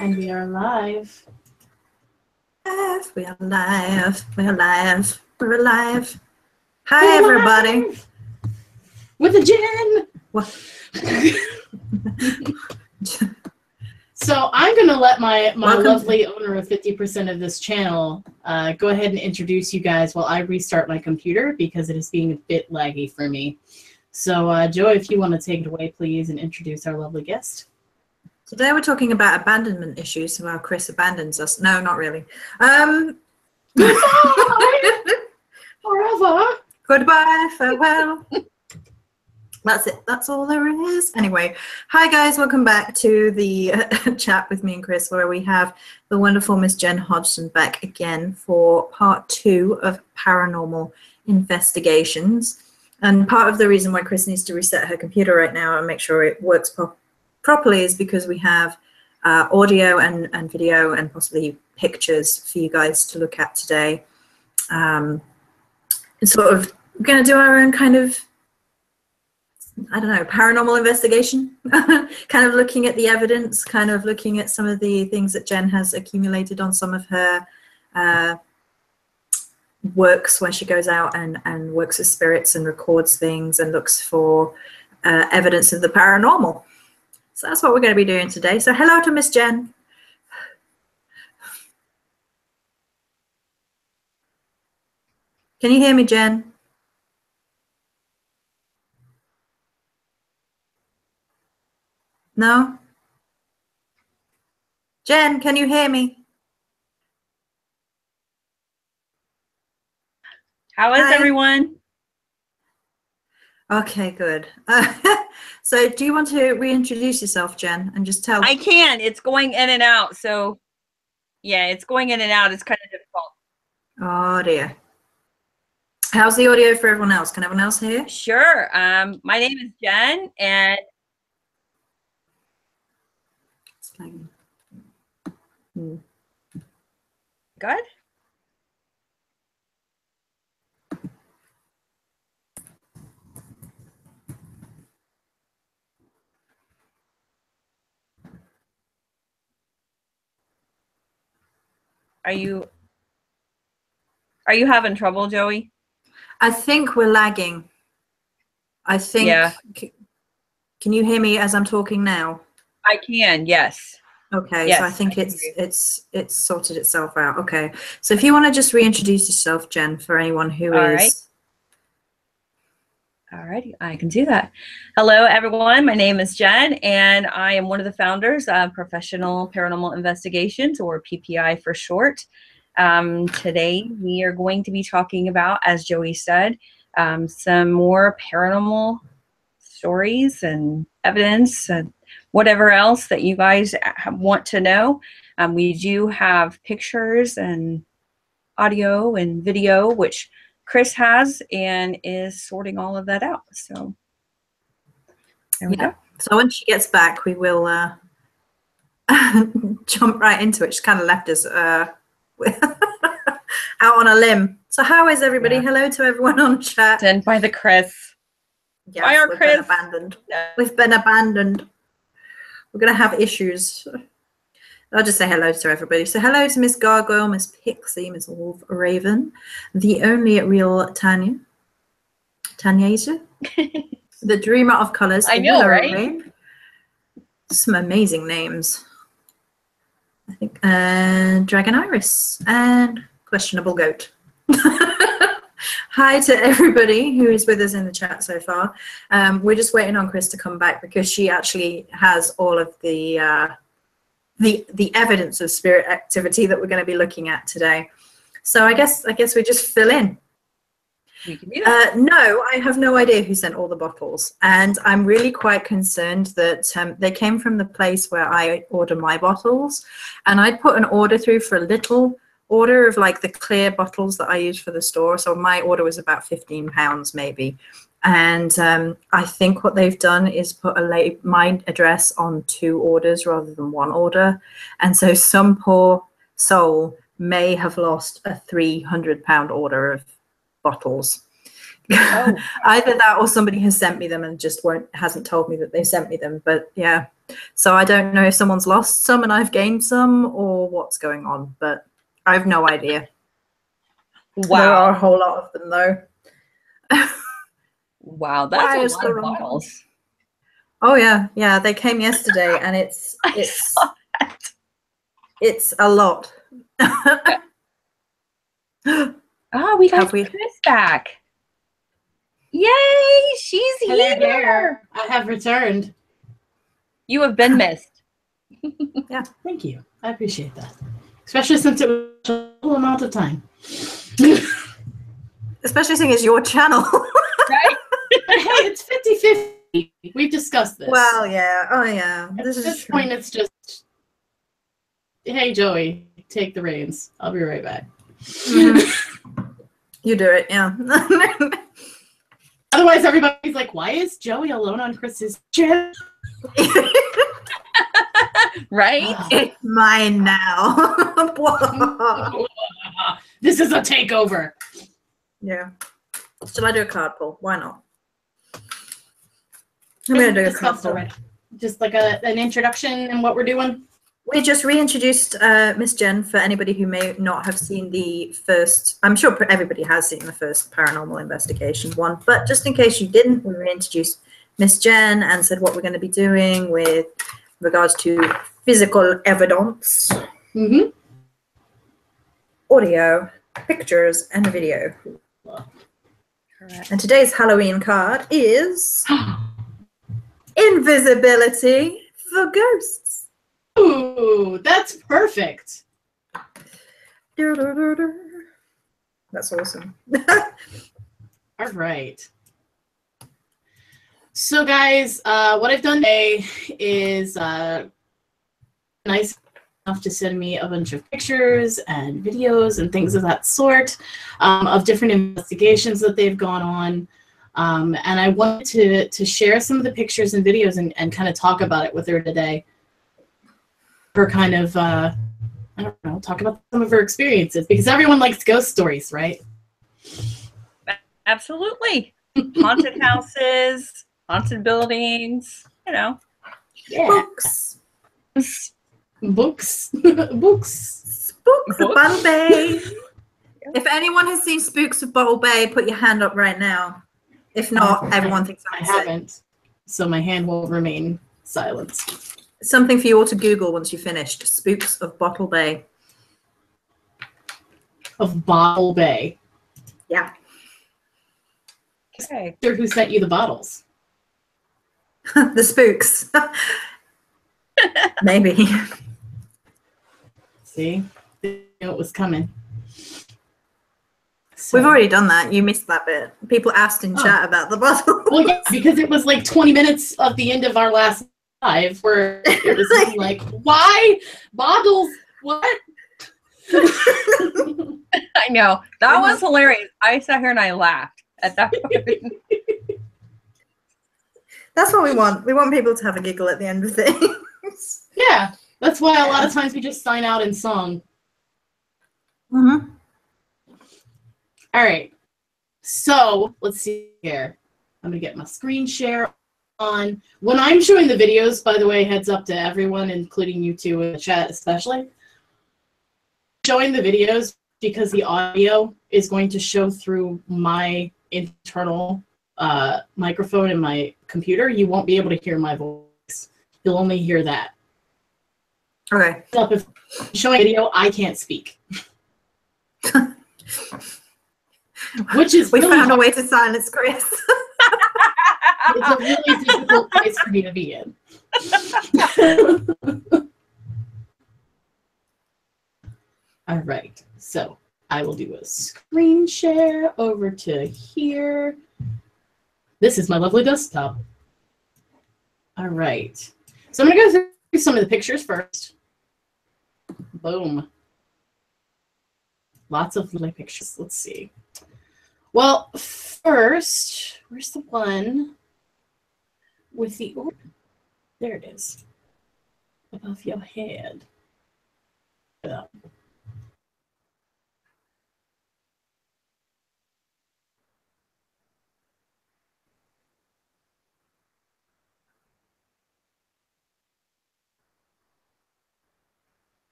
And we are live. We are live. We're alive. We're alive. Hi, everybody. Live. With a Jenn. What? So I'm going to let my Welcome. lovely owner of 50% of this channel go ahead and introduce you guys while I restart my computer because it is being a bit laggy for me. So, Joe, if you want to take it away, please, and introduce our lovely guest. Today we're talking about abandonment issues while Chris abandons us. No, not really. Goodbye! Forever! Goodbye, farewell. That's it. That's all there is. Anyway, hi guys. Welcome back to the chat with me and Chris, where we have the wonderful Miss Jenn Hodgson back again for part 2 of paranormal investigations. And part of the reason why Chris needs to reset her computer right now and make sure it works properly is because we have audio and video and possibly pictures for you guys to look at today. Sort of, we're going to do our own kind of, I don't know, paranormal investigation, kind of looking at the evidence, kind of looking at some of the things that Jenn has accumulated on some of her works where she goes out and works with spirits and records things and looks for evidence of the paranormal. So that's what we're going to be doing today. So hello to Miss Jenn. Can you hear me, Jenn? No? Jenn, can you hear me? How is everyone? Okay, good. So do you want to reintroduce yourself, Jenn, and just tell? I can. It's going in and out. So, yeah, it's going in and out. It's kind of difficult. Oh, dear. How's the audio for everyone else? Can everyone else hear? Sure. My name is Jenn, and good. Are you having trouble, Joey? I think we're lagging. I think. Yeah. Can you hear me as I'm talking now? I can. Yes. Okay. Yes, so I think it's sorted itself out. Okay. So if you want to just reintroduce yourself, Jenn, for anyone who All is. right. All righty, I can do that. Hello, everyone. My name is Jenn, and I am one of the founders of Professional Paranormal Investigations, or PPI for short. Today, we are going to be talking about, as Joey said, some more paranormal stories and evidence and whatever else that you guys want to know. We do have pictures and audio and video, which Chris has and is sorting all of that out. So there we go. So when she gets back, we will jump right into it. She's kind of left us out on a limb. So how is everybody? Yeah. Hello to everyone on chat. And by the Chris. Yes, by our Chris. Been abandoned. We've been abandoned. We're going to have issues. I'll just say hello to everybody. So hello to Miss Gargoyle, Miss Pixie, Miss Wolf Raven, the only real Tanya. Tanya, the dreamer of colors. I know, right? Rain. Some amazing names. I think Dragon Iris and Questionable Goat. Hi to everybody who is with us in the chat so far. We're just waiting on Chris to come back because she actually has all of the evidence of spirit activity that we're going to be looking at today. So I guess we just fill in. We can do that. No, I have no idea who sent all the bottles, and I'm really quite concerned that they came from the place where I order my bottles, and I'd put an order through for a little order of like the clear bottles that I use for the store. So my order was about £15 maybe. And I think what they've done is put my address on 2 orders rather than 1 order. And so some poor soul may have lost a £300 order of bottles. Oh. Either that or somebody has sent me them and just hasn't told me that they sent me them. But yeah, so I don't know if someone's lost some and I've gained some or what's going on, but I have no idea. Wow. There are a whole lot of them though. Wow, that's a lot of bottles. Oh yeah, yeah. They came yesterday, and it's a lot. Oh, we got Have we- Chris back. Yay, she's Hello here. there. I have returned. You have been missed. Yeah. Thank you. I appreciate that. Especially since it was a little amount of time. Especially seeing it's your channel. Right? Hey, it's 50-50. We've discussed this. Well, yeah. Oh, yeah. At This is this true. point, it's just, hey, Joey, take the reins. I'll be right back. Mhm. You do it, yeah. Otherwise, everybody's like, why is Joey alone on Chris's channel? Right? It's mine now. This is a takeover. Yeah. Shall I do a card pull? Why not? I'm going to do a card Discussed pull. already. Just like an introduction and what we're doing. We just reintroduced Miss Jenn for anybody who may not have seen the first. I'm sure everybody has seen the first Paranormal Investigation one, but just in case you didn't, we reintroduced Miss Jenn and said what we're going to be doing with regards to physical evidence, audio, pictures, and video. Correct. And today's Halloween card is Invisibility for Ghosts. Ooh, that's perfect. That's awesome. All right. So, guys, what I've done today is nice enough to send me a bunch of pictures and videos and things of that sort of different investigations that they've gone on. And I wanted to share some of the pictures and videos and kind of talk about it with her today. Her kind of, I don't know, talk about some of her experiences because everyone likes ghost stories, right? Absolutely. Haunted houses, haunted buildings, you know. Yeah. Books. Books. Books. Spooks of Bottle Bay. If anyone has seen Spooks of Bottle Bay, put your hand up right now. If not, everyone thinks I I'm haven't, so my hand will remain silent. Something for you all to Google once you've finished. Spooks of Bottle Bay. Of Bottle Bay. Yeah. Okay. Who sent you the bottles? The spooks. Maybe. See? They knew it was coming. So, We've already done that. You missed that bit. People asked in chat about the bottle. well, yeah, because it was like 20 minutes of the end of our last live where it was like, why? Bottles? What? I know. That was hilarious. I sat here and I laughed at that point. That's what we want. We want people to have a giggle at the end of things. Yeah. That's why a lot of times we just sign out in song. Mm-hmm. All right. So let's see here. I'm going to get my screen share on. When I'm showing the videos, by the way, heads up to everyone, including you two in the chat especially. Showing the videos because the audio is going to show through my internal microphone in my computer. You won't be able to hear my voice. You'll only hear that. Okay. So if I'm showing video, I can't speak. Which is We really found a hard. way to silence Chris. It's a really difficult place for me to be in. All right, so I will do a screen share over to here. This is my lovely desktop. All right, so I'm gonna go through some of the pictures first. Boom. Lots of little pictures. Let's see. Well, first, where's the one with the orb? There it is. Above your head. Yeah.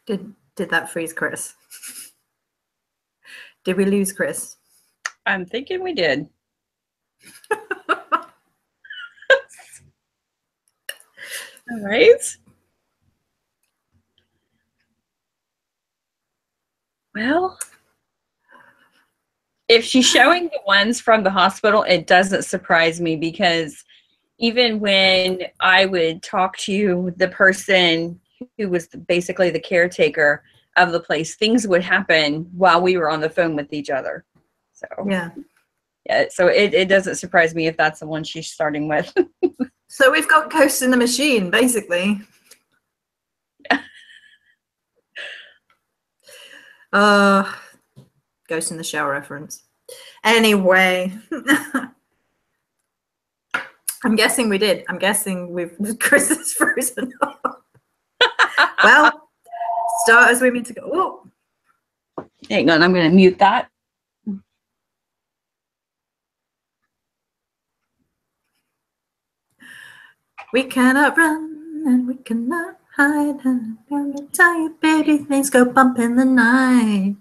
Did that freeze Chris? Did we lose Chris? I'm thinking we did. All right. Well, if she's showing the ones from the hospital, it doesn't surprise me, because even when I would talk to the person who was basically the caretaker of the place, things would happen while we were on the phone with each other. So Yeah. So it doesn't surprise me if that's the one she's starting with. So we've got Ghost in the Machine, basically. Ghost in the Shell reference. Anyway. I'm guessing we did. I'm guessing Chris is frozen up. Well, start as we mean to go. Oh. Hang on, I'm going to mute that. We cannot run and we cannot hide. And I'm gonna tell you, baby, things go bump in the night.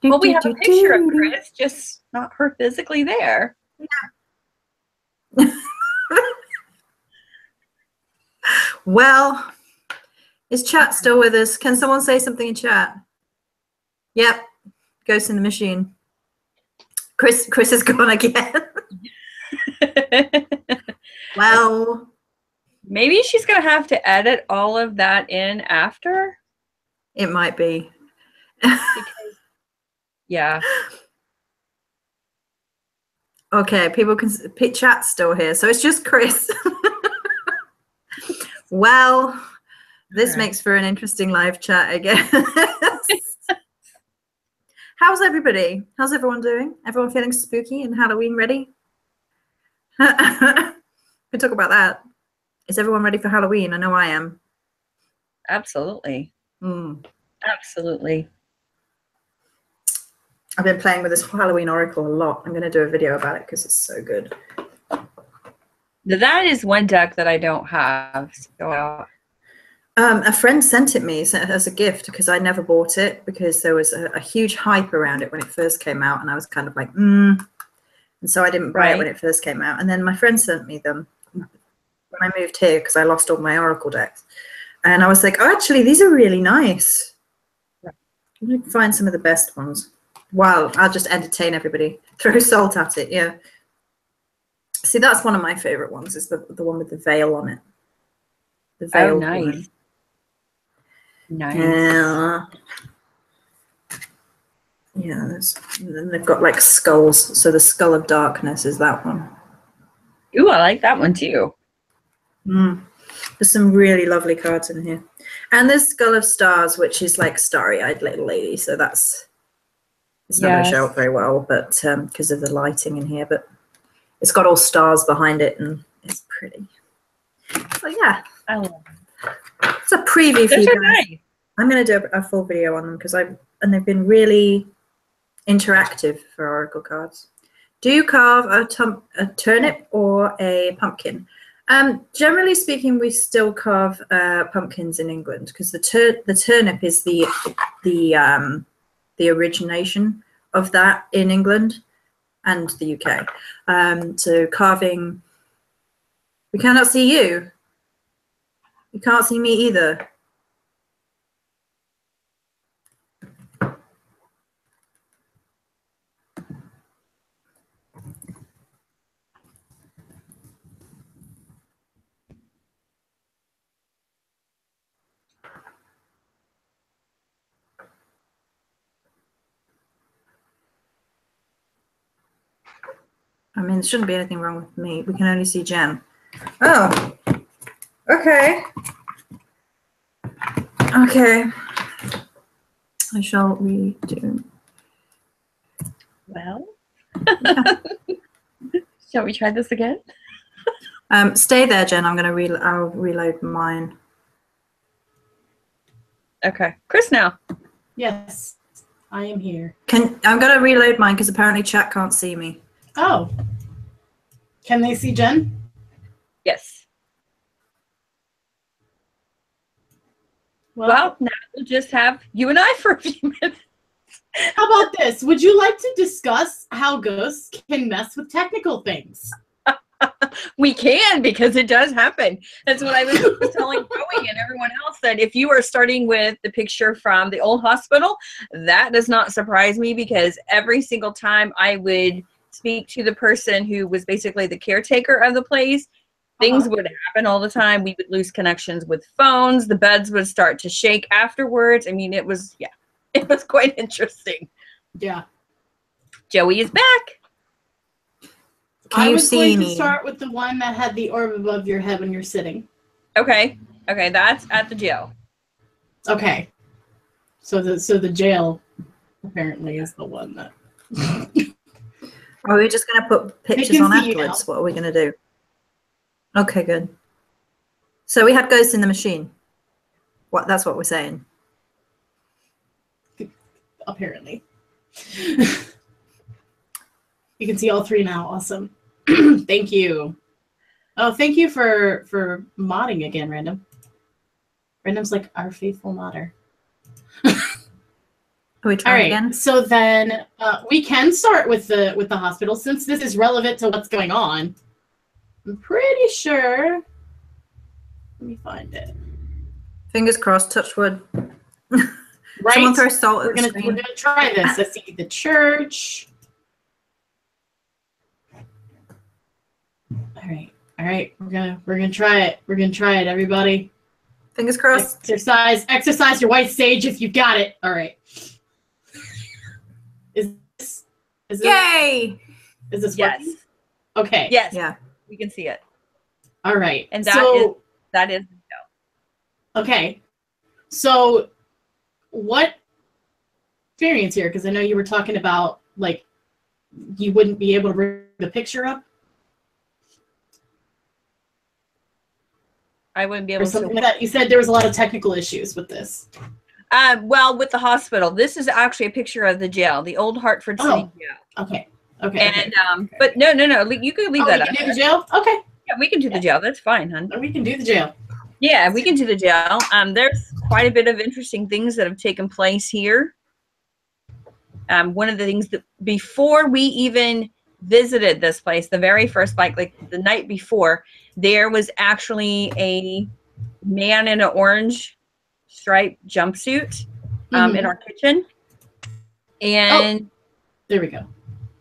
Well, we have a picture of Chris, just not her physically there. Well, is chat still with us? Can someone say something in chat? Yep, Ghost in the Machine. Chris is gone again. Well, maybe she's going to have to edit all of that in after. It might be. Because, yeah. Okay, people can chat's still here, so it's just Chris. Well, this makes for an interesting live chat, I guess. How's everybody? How's everyone doing? Everyone feeling spooky and Halloween ready? We can talk about that. Is everyone ready for Halloween? I know I am. Absolutely. Absolutely. I've been playing with this Halloween Oracle a lot. I'm going to do a video about it because it's so good. That is one deck that I don't have. So a friend sent it me as a gift because I never bought it because there was a huge hype around it when it first came out, and I was kind of like, And so I didn't buy it when it first came out. And then my friend sent me them when I moved here because I lost all my Oracle decks. And I was like, oh, actually, these are really nice. I'm going to find some of the best ones. Well, I'll just entertain everybody. Throw salt at it, yeah. See, that's one of my favorite ones, is the one with the veil on it. The veil. Oh, nice. Nice. Yeah, and then they've got like skulls. So the Skull of Darkness is that one. Ooh, I like that one too. There's some really lovely cards in here. And there's Skull of Stars, which is like starry-eyed little lady. So it's not going to show up very well, but because of the lighting in here. But it's got all stars behind it, and it's pretty. So yeah, I love it. It's a preview for you guys. Nice. I'm going to do a full video on them because they've been really interactive for Oracle cards. Do you carve a turnip or a pumpkin? Generally speaking, we still carve pumpkins in England because the turnip is the origination of that in England and the UK. So carving, we cannot see you. You can't see me either. I mean, there shouldn't be anything wrong with me. We can only see Jen. Oh, okay. Okay. I shall redo. Well, shall we try this again? Stay there, Jen. I'm gonna I'll reload mine. Okay, Chris now. Yes, I am here. I'm gonna reload mine because apparently chat can't see me. Oh, can they see Jen? Yes. Well, now we'll just have you and I for a few minutes. How about this? Would you like to discuss how ghosts can mess with technical things? We can, because it does happen. That's what I was telling Joey and everyone else, that if you are starting with the picture from the old hospital, that does not surprise me, because every single time I would speak to the person who was basically the caretaker of the place, things would happen all the time. We would lose connections with phones. The beds would start to shake afterwards. I mean, it was quite interesting. Yeah. Joey is back. I was going to start with the one that had the orb above your head when you're sitting. Okay. Okay, that's at the jail. Okay. So the jail apparently is the one that. Are we just going to put pictures on afterwards? What are we going to do? Okay, good. So we had ghosts in the machine. What? That's what we're saying. Apparently. You can see all three now. Awesome. Thank you. Oh, thank you for modding again, Random. Random's like our faithful modder. Are we trying again? So then we can start with the hospital, since this is relevant to what's going on. I'm pretty sure. Let me find it. Fingers crossed. Touch wood. Right. Someone throw salt at we're gonna try this. Let's see the church. All right. We're gonna try it. We're gonna try it, everybody. Fingers crossed. Exercise your white sage if you've got it. All right. Is this Yay! Is this yes. working? Okay. Yes. Yeah. We can see it. All right. And that is okay. So what experience here? Because I know you were talking about like you wouldn't be able to bring the picture up. I wouldn't be able or something to. Like that. You said there was a lot of technical issues with this. Well, with the hospital, this is actually a picture of the jail, the old Hartford City jail. Okay. And but no, you can leave that up. We can do the jail. Okay. Yeah, we can do the jail. That's fine, hon. We can do the jail. Yeah, we can do the jail. There's quite a bit of interesting things that have taken place here. One of the things that before we even visited this place, the very first, like the night before, there was actually a man in an orange striped jumpsuit in our kitchen. And there we go.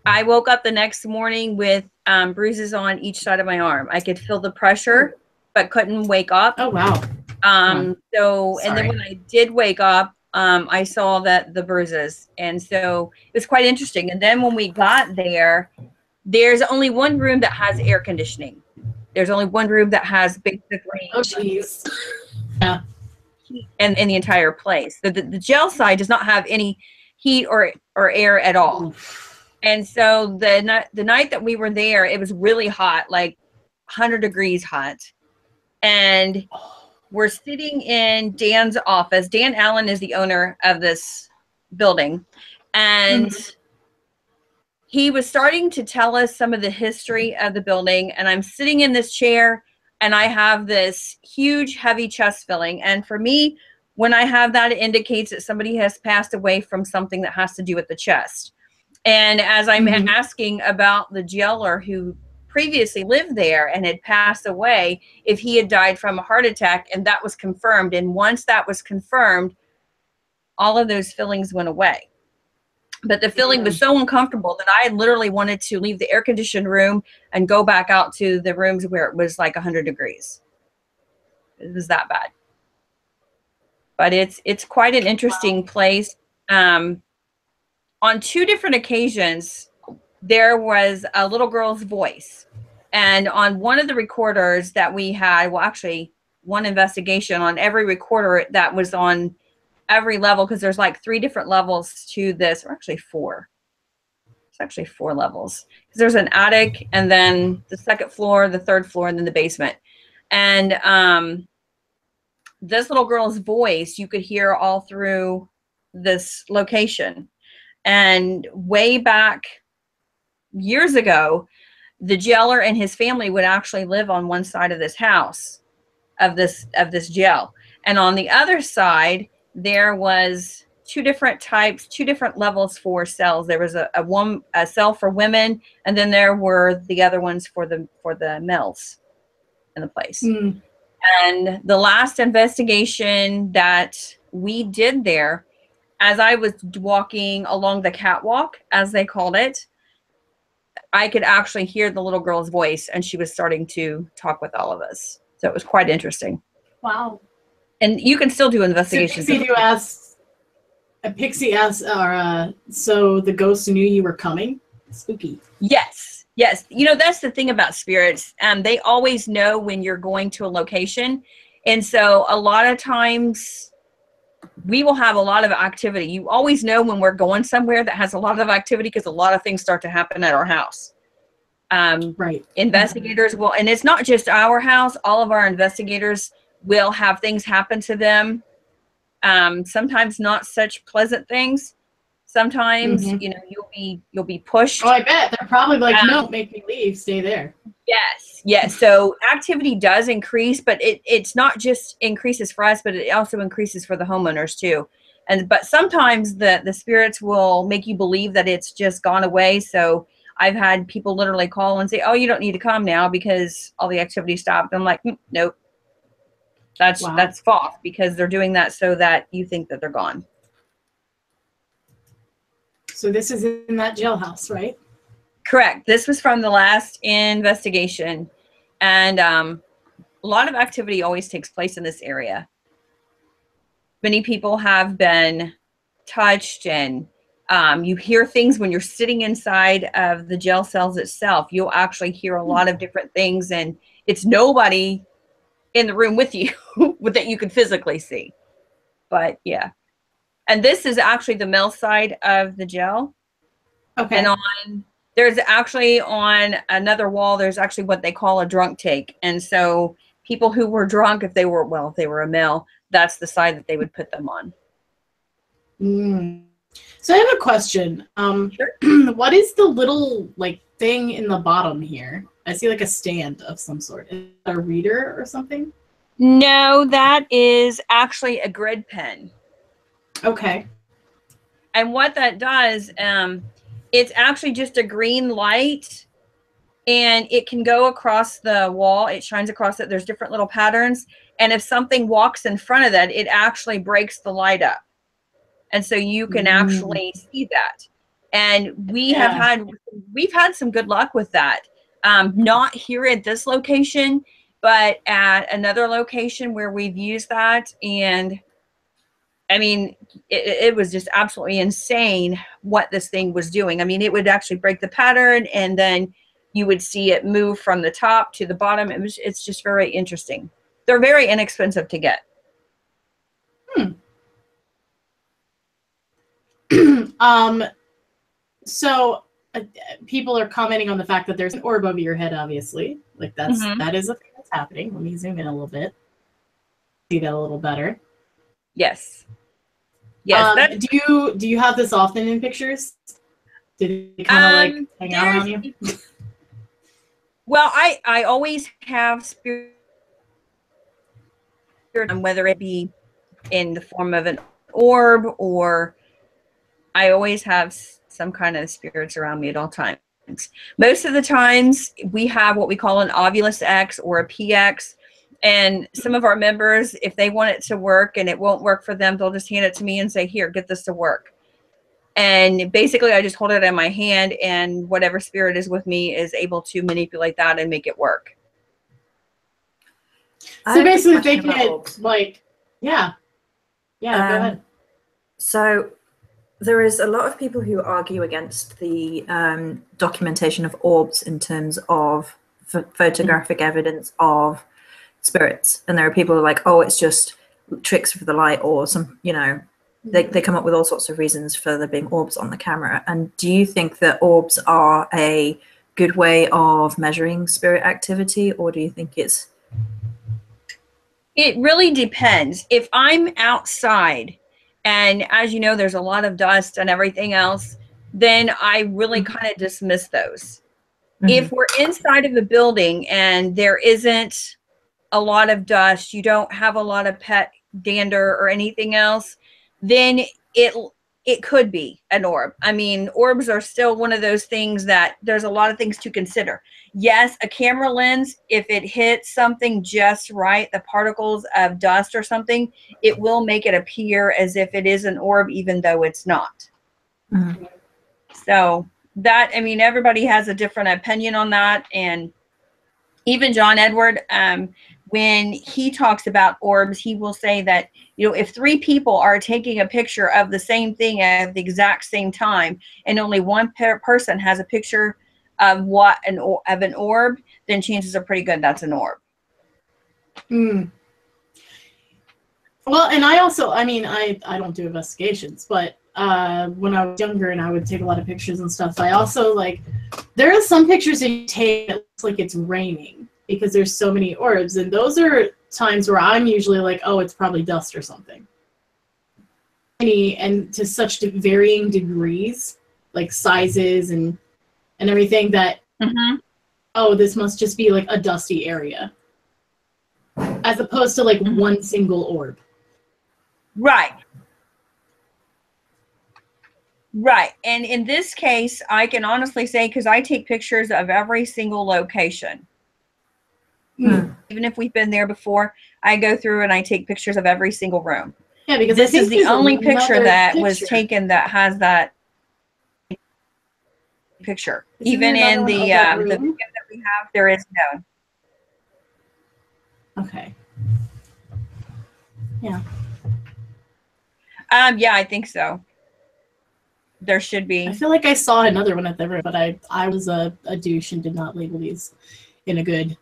I woke up the next morning with bruises on each side of my arm. I could feel the pressure, but couldn't wake up. Oh, wow. And then when I did wake up, I saw that the bruises. And so it was quite interesting. And then when we got there, there's only one room that has air conditioning. There's only one room that has basically geez. Yeah. And in the entire place. The jail side does not have any heat or air at all. Oof. And so the night that we were there, it was really hot, like 100 degrees hot. And we're sitting in Dan's office. Dan Allen is the owner of this building. And he was starting to tell us some of the history of the building. And I'm sitting in this chair and I have this huge, heavy chest filling. And for me, when I have that, it indicates that somebody has passed away from something that has to do with the chest. And as I'm asking about the jailer who previously lived there and had passed away, if he had died from a heart attack, and that was confirmed. And once that was confirmed, all of those fillings went away. But the filling was so uncomfortable that I literally wanted to leave the air-conditioned room and go back out to the rooms where it was like 100 degrees. It was that bad. But it's quite an interesting place. On 2 different occasions, there was a little girl's voice. And on one of the recorders that we had, well, actually, one investigation on every recorder that was on every level, because there's like 3 different levels to this, or actually 4. It's actually 4 levels. Because there's an attic, and then the 2nd floor, the 3rd floor, and then the basement. And this little girl's voice, you could hear all through this location. And way back years ago, the jailer and his family would actually live on one side of this house, of this jail. And on the other side, there was two different levels for cells. There was a cell for women, and then there were the other ones for the males in the place. Mm. And the last investigation that we did there, as I was walking along the catwalk, as they called it, I could actually hear the little girl's voice, and she was starting to talk with all of us. So it was quite interesting. Wow. And you can still do investigations. Pixie asks, so the ghosts knew you were coming? Spooky. Yes. You know, that's the thing about spirits. They always know when you're going to a location. And so a lot of times we will have a lot of activity. You always know when we're going somewhere that has a lot of activity because a lot of things start to happen at our house. Right. Investigators will, and it's not just our house, all of our investigators will have things happen to them. Sometimes not such pleasant things. Sometimes, you know, you'll be pushed. Oh, I bet. They're probably like, no, make me leave. Stay there. Yes. So activity does increase, but it's not just increases for us, but it also increases for the homeowners too. But sometimes the spirits will make you believe that it's just gone away. So I've had people literally call and say, oh, you don't need to come now because all the activity stopped. I'm like, nope. That's false, because they're doing that so that you think that they're gone. So this is in that jailhouse, right? Correct. This was from the last investigation. And a lot of activity always takes place in this area. Many people have been touched, and you hear things when you're sitting inside of the jail cells itself. You'll actually hear a lot of different things, and it's nobody in the room with you that you can physically see. But yeah. And this is actually the male side of the jail. Okay. And there's actually on another wall, there's actually what they call a drunk take. And so people who were drunk, if they were a male, that's the side that they would put them on. So I have a question. Sure. What is the little thing in the bottom here? I see like a stand of some sort. Is it a reader or something? No, that is actually a grid pen. Okay. And what that does, it's actually just a green light, and it can go across the wall. It shines across it. There's different little patterns. And if something walks in front of that, it actually breaks the light up. And so you can actually see that. And we've had some good luck with that. Not here at this location, but at another location where we've used that. And I mean, it was just absolutely insane what this thing was doing. I mean, it would actually break the pattern, and then you would see it move from the top to the bottom. It's just very interesting. They're very inexpensive to get. So people are commenting on the fact that there's an orb over your head, obviously. Like that is a thing that's happening. Let me zoom in a little bit. See that a little better. Yes. Do you have this often in pictures? Did it kind of hang out on you? Well, I always have spirit, whether it be in the form of an orb, or I always have some kind of spirits around me at all times. Most of the times we have what we call an Ovulus X or a PX. And some of our members, if they want it to work and it won't work for them, they'll just hand it to me and say, here, get this to work. And basically I just hold it in my hand, and whatever spirit is with me is able to manipulate that and make it work. So basically they get go ahead. So there is a lot of people who argue against the documentation of orbs in terms of photographic evidence of spirits, and there are people who are like, oh, it's just tricks for the light, or some, they come up with all sorts of reasons for there being orbs on the camera. And do you think that orbs are a good way of measuring spirit activity, or do you think it really depends. If I'm outside, and as you know, there's a lot of dust and everything else, then I really kind of dismiss those. If we're inside of the building and there isn't a lot of dust, you don't have a lot of pet dander or anything else, then it could be an orb. I mean, orbs are still one of those things that there's a lot of things to consider. Yes, a camera lens, if it hits something just right, the particles of dust or something, it will make it appear as if it is an orb, even though it's not. Mm. So that, I mean, everybody has a different opinion on that. And even John Edward, when he talks about orbs, he will say that, you know, if 3 people are taking a picture of the same thing at the exact same time, and only one person has a picture of an orb, then chances are pretty good that's an orb. Hmm. Well, and I also, I mean, I don't do investigations, but when I was younger and I would take a lot of pictures and stuff, I also, like, there are some pictures that you take that looks like it's raining because there's so many orbs, and those are times where I'm usually like, oh, it's probably dust or something. And to such varying degrees, like sizes and everything, that, oh, this must just be like a dusty area, as opposed to like one single orb. Right. Right. And in this case, I can honestly say, because I take pictures of every single location. Even if we've been there before, I go through and I take pictures of every single room. Yeah, because this is the only picture that was taken that has that picture. Even in the video that we have, there is no. Okay. Yeah. Yeah, I think so. There should be. I feel like I saw another one at the room, but I was a douche and did not label these in a good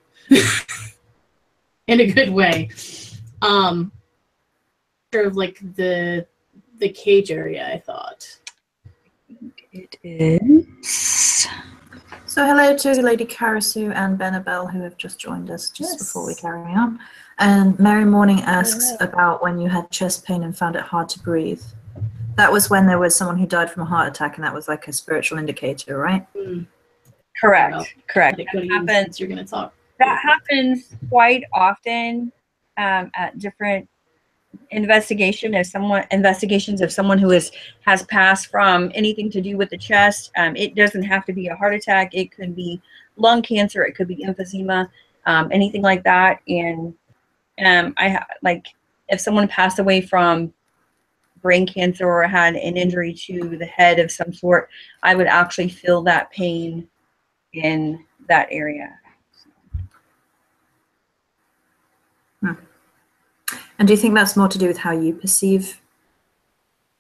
in a good way. Sort of like the cage area, I thought. It is. So hello to Lady Karasu and Benabel, who have just joined us just before we carry on. And Mary Morning asks about when you had chest pain and found it hard to breathe. That was when there was someone who died from a heart attack, and that was like a spiritual indicator, right? Correct. Well, correct. That happens. You're going to talk. That happens quite often at different investigations of someone who has passed from anything to do with the chest. It doesn't have to be a heart attack. It could be lung cancer. It could be emphysema, anything like that. And if someone passed away from brain cancer or had an injury to the head of some sort, I would actually feel that pain in that area. And do you think that's more to do with how you perceive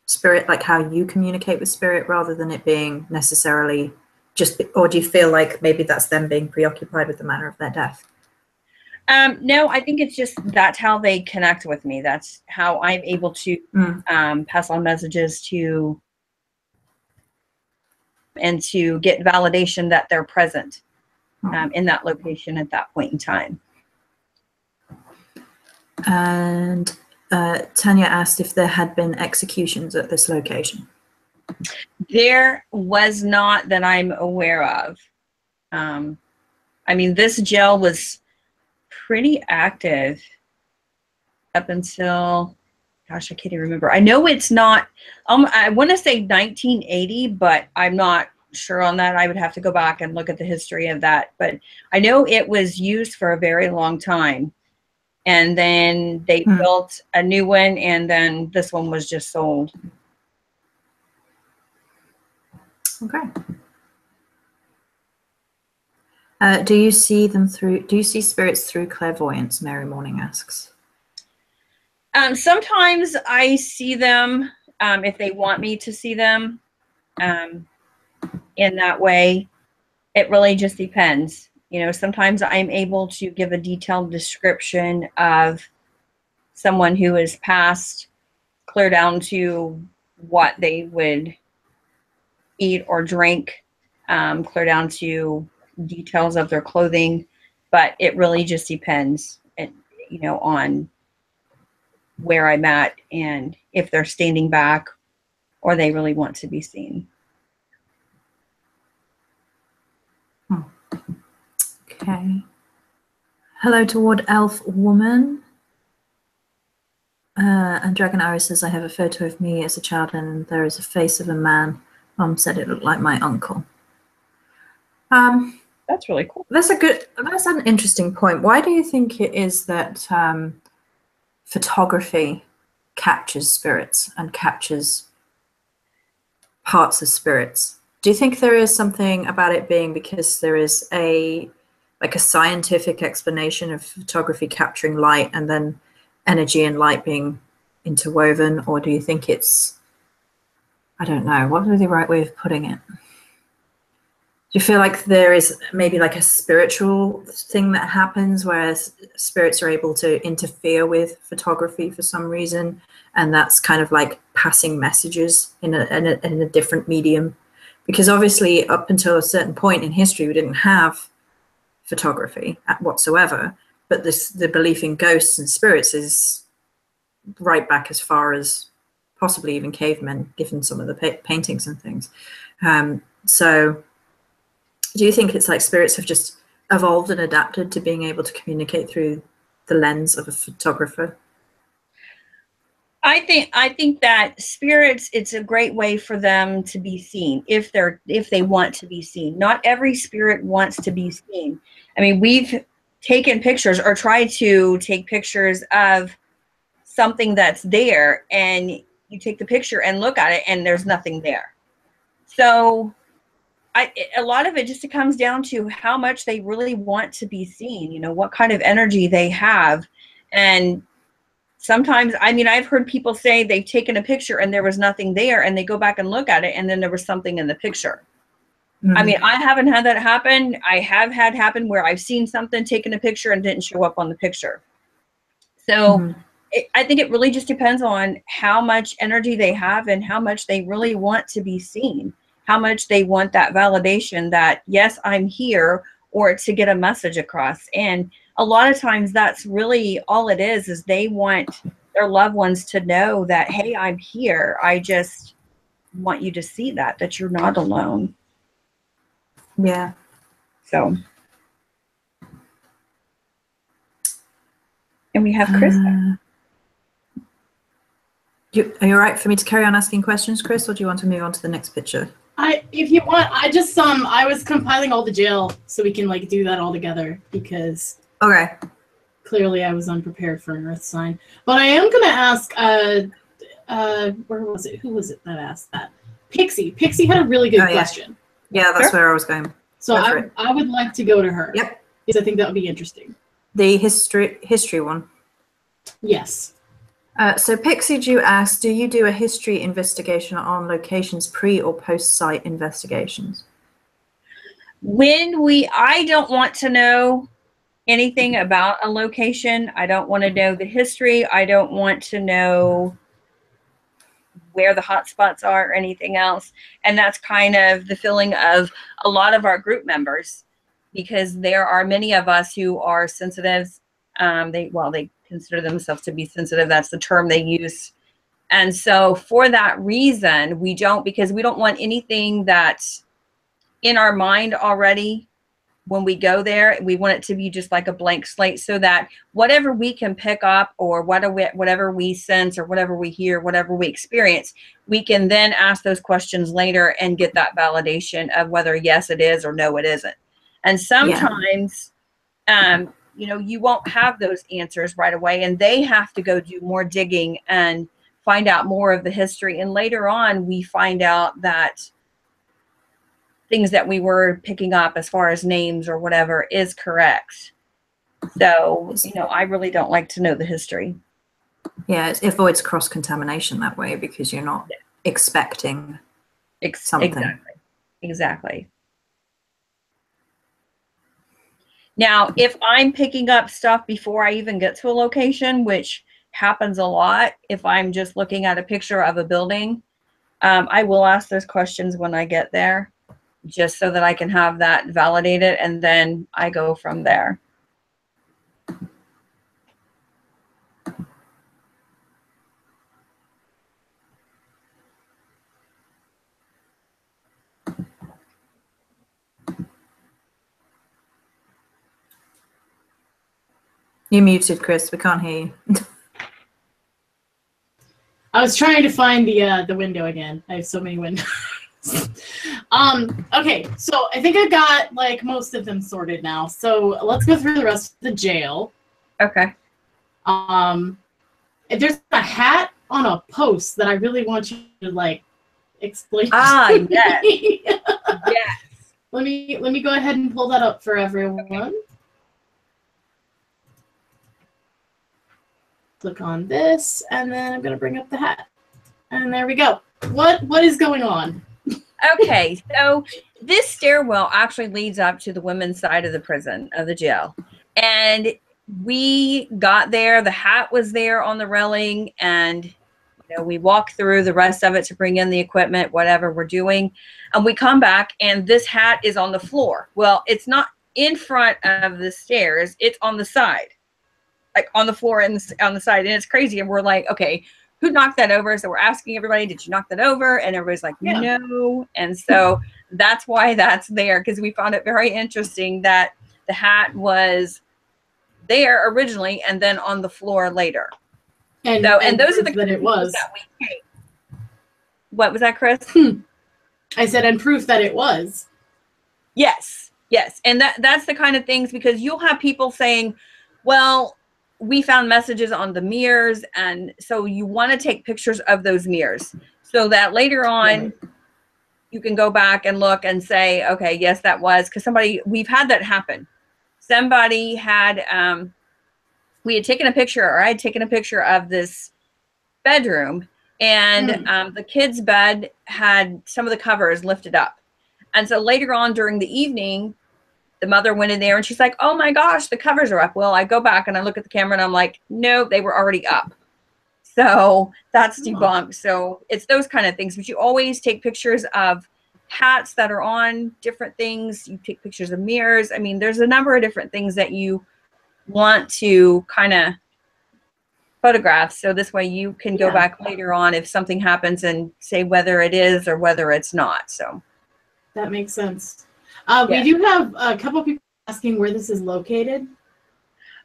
spirit, like how you communicate with spirit, rather than it being necessarily or do you feel like maybe that's them being preoccupied with the manner of their death? No, I think it's just that's how they connect with me. That's how I'm able to pass on messages and to get validation that they're present in that location at that point in time. And Tanya asked if there had been executions at this location. There was not that I'm aware of. I mean, this jail was pretty active up until, gosh, I can't even remember. I know it's not, I want to say 1980, but I'm not sure on that. I would have to go back and look at the history of that. But I know it was used for a very long time. And then they built a new one, and then this one was just sold. Okay. Do you see spirits through clairvoyance? Mary Morning asks. Sometimes I see them if they want me to see them in that way. It really just depends. You know, sometimes I'm able to give a detailed description of someone who has passed, clear down to what they would eat or drink, clear down to details of their clothing, but it really just depends, on where I'm at and if they're standing back or they really want to be seen. Okay. Hello to Ward Elf Woman. And Dragon Arrow says, I have a photo of me as a child and there is a face of a man. Mom said it looked like my uncle. That's really cool. That's an interesting point. Why do you think it is that photography captures spirits and captures parts of spirits? Do you think there is something about it being because there is a scientific explanation of photography capturing light and then energy and light being interwoven, or do you think it's, I don't know, what would be the right way of putting it? Do you feel like there is maybe like a spiritual thing that happens where spirits are able to interfere with photography for some reason, and that's kind of like passing messages in a different medium? Because obviously up until a certain point in history we didn't have photography whatsoever, but the belief in ghosts and spirits is right back as far as possibly even cavemen, given some of the paintings and things. So do you think it's like spirits have just evolved and adapted to being able to communicate through the lens of a photographer? I think that spirits, it's a great way for them to be seen if they want to be seen. Not every spirit wants to be seen. I mean, we've taken pictures or tried to take pictures of something that's there, and you take the picture and look at it and there's nothing there. So a lot of it just comes down to how much they really want to be seen, you know, what kind of energy they have. And sometimes, I mean, I've heard people say they've taken a picture and there was nothing there, and they go back and look at it and then there was something in the picture. Mm-hmm. I mean, I haven't had that happen. I have had happen where I've seen something, taken a picture, and didn't show up on the picture. So mm-hmm. I think it really just depends on how much energy they have and how much they really want to be seen, how much they want that validation that, yes, I'm here, or to get a message across. And a lot of times that's really all it is they want their loved ones to know that, hey, I'm here. I just want you to see that you're not alone. Yeah. So. And we have Chris. Are you all right for me to carry on asking questions, Chris, or do you want to move on to the next picture? If you want, I was compiling all the jail so we can like do that all together, because okay, clearly I was unprepared for an earth sign. But I am gonna ask where was it? Who was it that asked that? Pixie. Pixie had a really good question. Yeah, that's where I was going. So I would like to go to her. Yep. Because I think that would be interesting. The history one. Yes. So Pixie Jew asks, do you do a history investigation on locations pre or post site investigations? I don't want to know anything about a location. I don't want to know the history. I don't want to know where the hot spots are or anything else. And that's kind of the feeling of a lot of our group members, because there are many of us who are sensitive. They consider themselves to be sensitive. That's the term they use. And so for that reason, because we don't want anything that's in our mind already when we go there. We want it to be just like a blank slate, so that whatever we can pick up, or whatever we sense, or whatever we hear, whatever we experience, we can then ask those questions later and get that validation of whether yes, it is, or no, it isn't. And sometimes, you won't have those answers right away, and they have to go do more digging and find out more of the history. And later on, we find out that things that we were picking up as far as names or whatever is correct. So, I really don't like to know the history. Yeah, it avoids cross-contamination that way, because you're not expecting something. Exactly. Now, if I'm picking up stuff before I even get to a location, which happens a lot, if I'm just looking at a picture of a building, I will ask those questions when I get there, just so that I can have that validated, and then I go from there. You're muted, Chris. We can't hear you. I was trying to find the window again. I have so many windows. Okay, so I think I've got like most of them sorted now. So let's go through the rest of the jail. Okay. There's a hat on a post that I really want you to like explain. Yes. Me. Yes. Let me go ahead and pull that up for everyone. Click on this, and then I'm gonna bring up the hat. And there we go. What is going on? Okay, so this stairwell actually leads up to the women's side of the prison, of the jail. And we got there, the hat was there on the railing, and we walk through the rest of it to bring in the equipment, whatever we're doing. And we come back and this hat is on the floor. Well, it's not in front of the stairs, it's on the side, like on the floor and on the side. And it's crazy. And we're like, okay, who knocked that over? So we're asking everybody, did you knock that over? And everybody's like, no. And so that's why that's there, because we found it very interesting that the hat was there originally and then on the floor later. And those are the that it was. That we take. What was that, Chris? I said, and proof that it was. Yes, yes. And that's the kind of things, because you'll have people saying, well, we found messages on the mirrors. And so you want to take pictures of those mirrors so that later on you can go back and look and say, okay, yes, that was, because we've had that happen. Somebody had, we had taken a picture, or I had taken a picture of this bedroom, and the kid's bed had some of the covers lifted up. And so later on during the evening, the mother went in there and she's like, oh my gosh, the covers are up. Well, I go back and I look at the camera and I'm like, no, they were already up. So that's debunked. So it's those kind of things, but you always take pictures of hats that are on different things. You take pictures of mirrors. I mean, there's a number of different things that you want to kind of photograph, so this way you can go back later on if something happens and say whether it is or whether it's not. So that makes sense. We do have a couple people asking where this is located.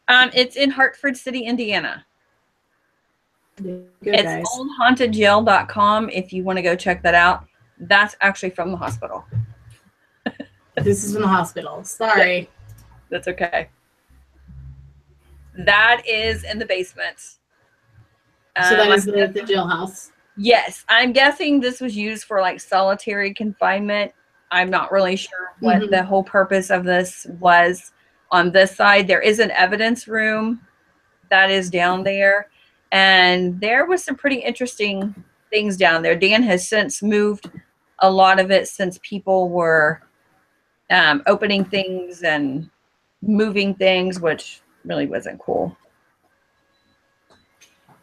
It's in Hartford City, Indiana. Good, it's guys. oldhauntedjail.com if you want to go check that out. That's actually from the hospital. This is from the hospital. Sorry. That's okay. That is in the basement. So that is the jailhouse. Yes. I'm guessing this was used for like solitary confinement. I'm not really sure what the whole purpose of this was. On this side, there is an evidence room that is down there. And there was some pretty interesting things down there. Dan has since moved a lot of it since people were opening things and moving things, which really wasn't cool.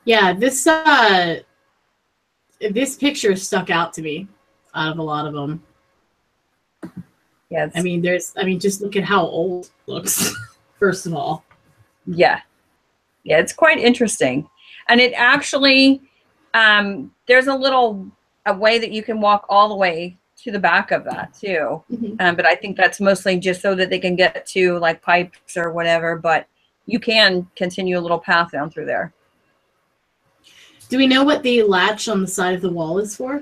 Yeah, this picture stuck out to me out of a lot of them. Yeah, I mean, just look at how old it looks. First of all. Yeah, it's quite interesting, and it actually there's a way that you can walk all the way to the back of that too. But I think that's mostly just so that they can get to like pipes or whatever. But you can continue a little path down through there. Do we know what the latch on the side of the wall is for?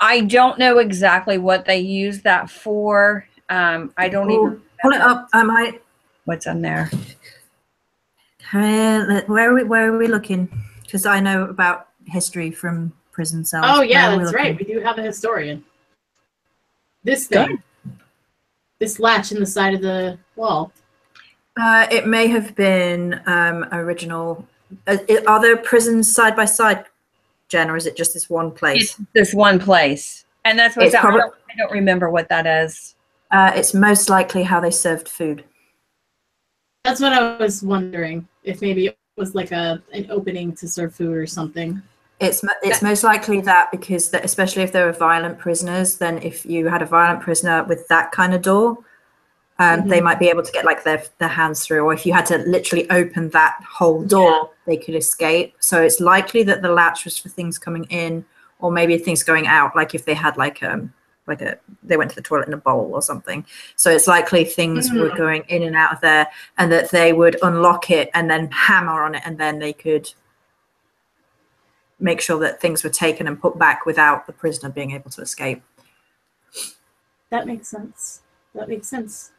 I don't know exactly what they use that for. I don't even pull it up. I might. What's on there? Where are we looking? Because I know about history from prison cells. Oh yeah, that's right. We do have a historian. This thing. This latch in the side of the wall. It may have been original. Are there prisons side by side, Jen, or is it just this one place? It's this one place. And that's what I don't remember what that is. It's most likely how they served food. That's what I was wondering. If maybe it was like an opening to serve food or something. It's most likely that, because especially if they were violent prisoners, then if you had a violent prisoner with that kind of door, they might be able to get like their hands through, or if you had to literally open that whole door, they could escape. So it's likely that the latch was for things coming in, or maybe things going out, like if they had they went to the toilet in a bowl or something. So it's likely things were going in and out of there, and that they would unlock it and then hammer on it, and then they could make sure that things were taken and put back without the prisoner being able to escape. That makes sense. That makes sense.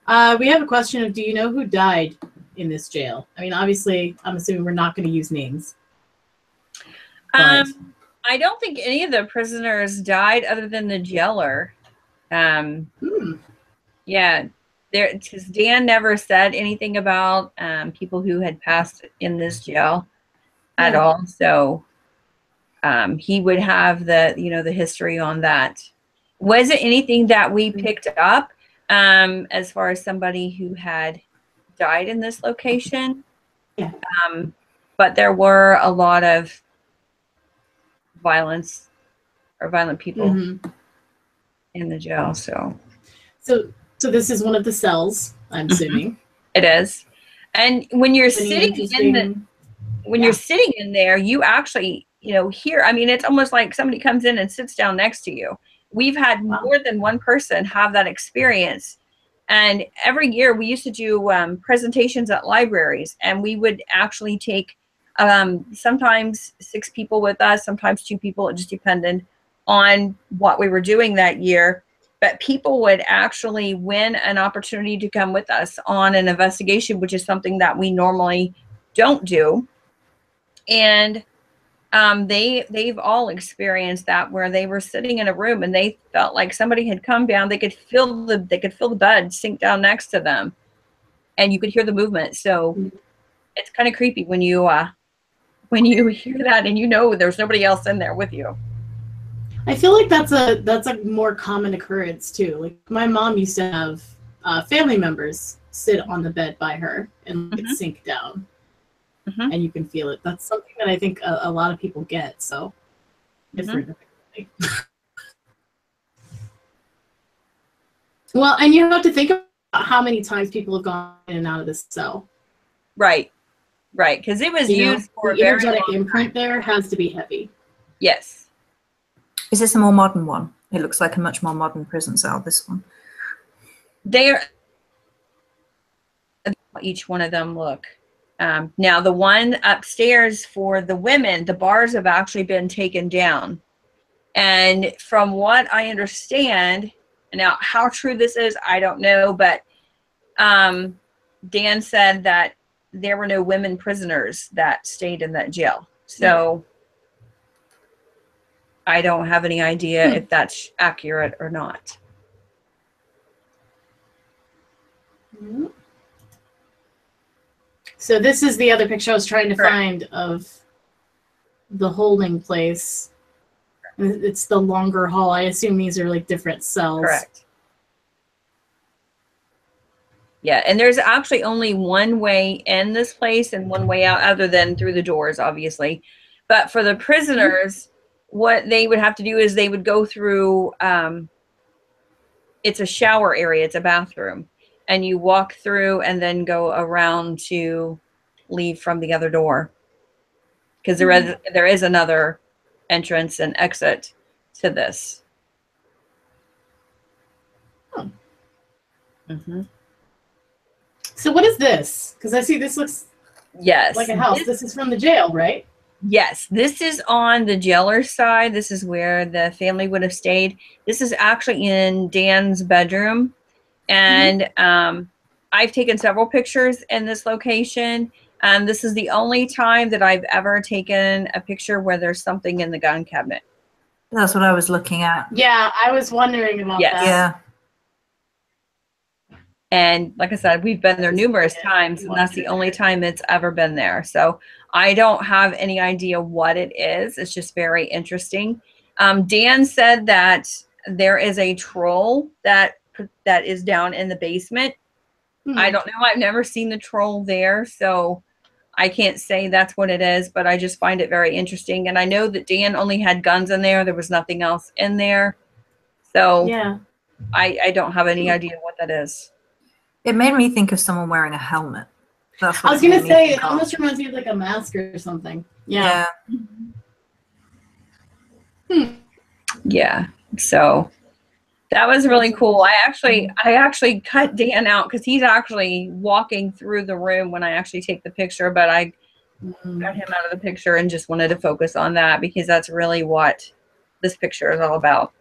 We have a question of, do you know who died in this jail? I mean, obviously, I'm assuming we're not going to use names. But... I don't think any of the prisoners died other than the jailer. Yeah, because Dan never said anything about people who had passed in this jail at all. So he would have the, the history on that. Wasn't anything that we picked up as far as somebody who had died in this location. Yeah. But there were a lot of violent people in the jail. So this is one of the cells, I'm assuming. It is. And when you're sitting you're sitting in there, you actually, hear, I mean, it's almost like somebody comes in and sits down next to you. We've had more than one person have that experience. And every year we used to do presentations at libraries, and we would actually take sometimes 6 people with us, sometimes 2 people. It just depended on what we were doing that year. But people would actually win an opportunity to come with us on an investigation, which is something that we normally don't do. And they've all experienced that, where they were sitting in a room and they felt like somebody had come down. They could feel the bed sink down next to them, and you could hear the movement. So it's kind of creepy when you hear that and there's nobody else in there with you. I feel like that's a more common occurrence too. Like my mom used to have family members sit on the bed by her and it sink down, and you can feel it. That's something that I think a lot of people get. So different. Well, and you have to think about how many times people have gone in and out of this cell. Right, because it was used for the energetic imprint there has to be heavy. Yes. Is this a more modern one? It looks like a much more modern prison cell, this one. Each one of them look. Now, the one upstairs for the women, the bars have actually been taken down. And from what I understand, now how true this is, I don't know, but Dan said that there were no women prisoners that stayed in that jail. So I don't have any idea if that's accurate or not. So this is the other picture I was trying to find of the holding place. It's the longer hall. I assume these are like different cells. Correct. Yeah, and there's actually only one way in this place and one way out, other than through the doors, obviously. But for the prisoners, what they would have to do is they would go through, it's a shower area, it's a bathroom, and you walk through and then go around to leave from the other door. Because there is another entrance and exit to this. So what is this? Because I see this looks like a house. This is from the jail, right? Yes, this is on the jailer's side. This is where the family would have stayed. This is actually in Dan's bedroom. And I've taken several pictures in this location. This is the only time that I've ever taken a picture where there's something in the gun cabinet. That's what I was looking at. Yeah, I was wondering about that. Yeah. And like I said, we've been there numerous times, and that's the only time it's ever been there. So I don't have any idea what it is. It's just very interesting. Dan said that there is a troll that is down in the basement. I don't know. I've never seen the troll there, so I can't say that's what it is, but I just find it very interesting. And I know that Dan only had guns in there. There was nothing else in there. So yeah, I don't have any idea what that is. It made me think of someone wearing a helmet. That's what I was going to say, it almost reminds me of like a mask or something. Yeah. Yeah. So that was really cool. I actually cut Dan out because he's actually walking through the room when I actually take the picture, but I got him out of the picture and just wanted to focus on that because that's really what this picture is all about.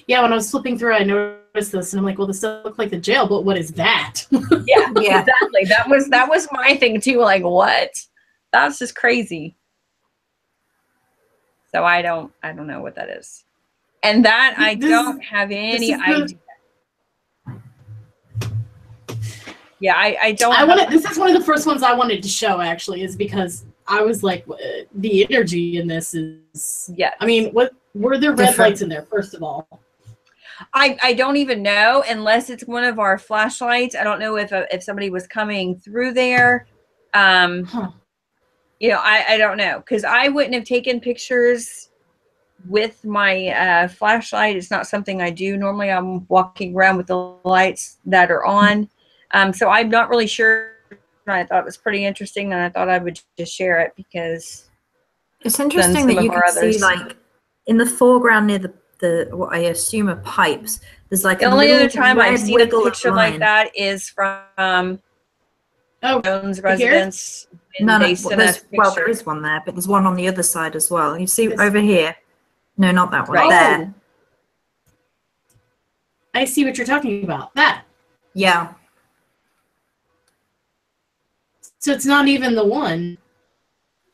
Yeah, when I was flipping through, I noticed this, and I'm like, well, this doesn't look like the jail, but what is that? Yeah, exactly. That was my thing too. Like, what? That's just crazy. So I don't know what that is. And that I don't have any idea. Yeah, I don't. This is one of the first ones I wanted to show, actually, is because I was like, the energy in this is. Yeah. I mean, what were there red lights in there? First of all, I don't even know unless it's one of our flashlights. I don't know if somebody was coming through there. You know, I don't know because I wouldn't have taken pictures with my flashlight. It's not something I do. Normally I'm walking around with the lights that are on. So I'm not really sure. I thought it was pretty interesting and I thought I would just share it because it's interesting that you can see, like, in the foreground near the what I assume are pipes, there's like the only other time I've seen a picture like that is from Jones' residence. No, well, there is one there, but there's one on the other side as well. You see over here? No, not that one. Right. There. I see what you're talking about. That. Yeah. So it's not even the one.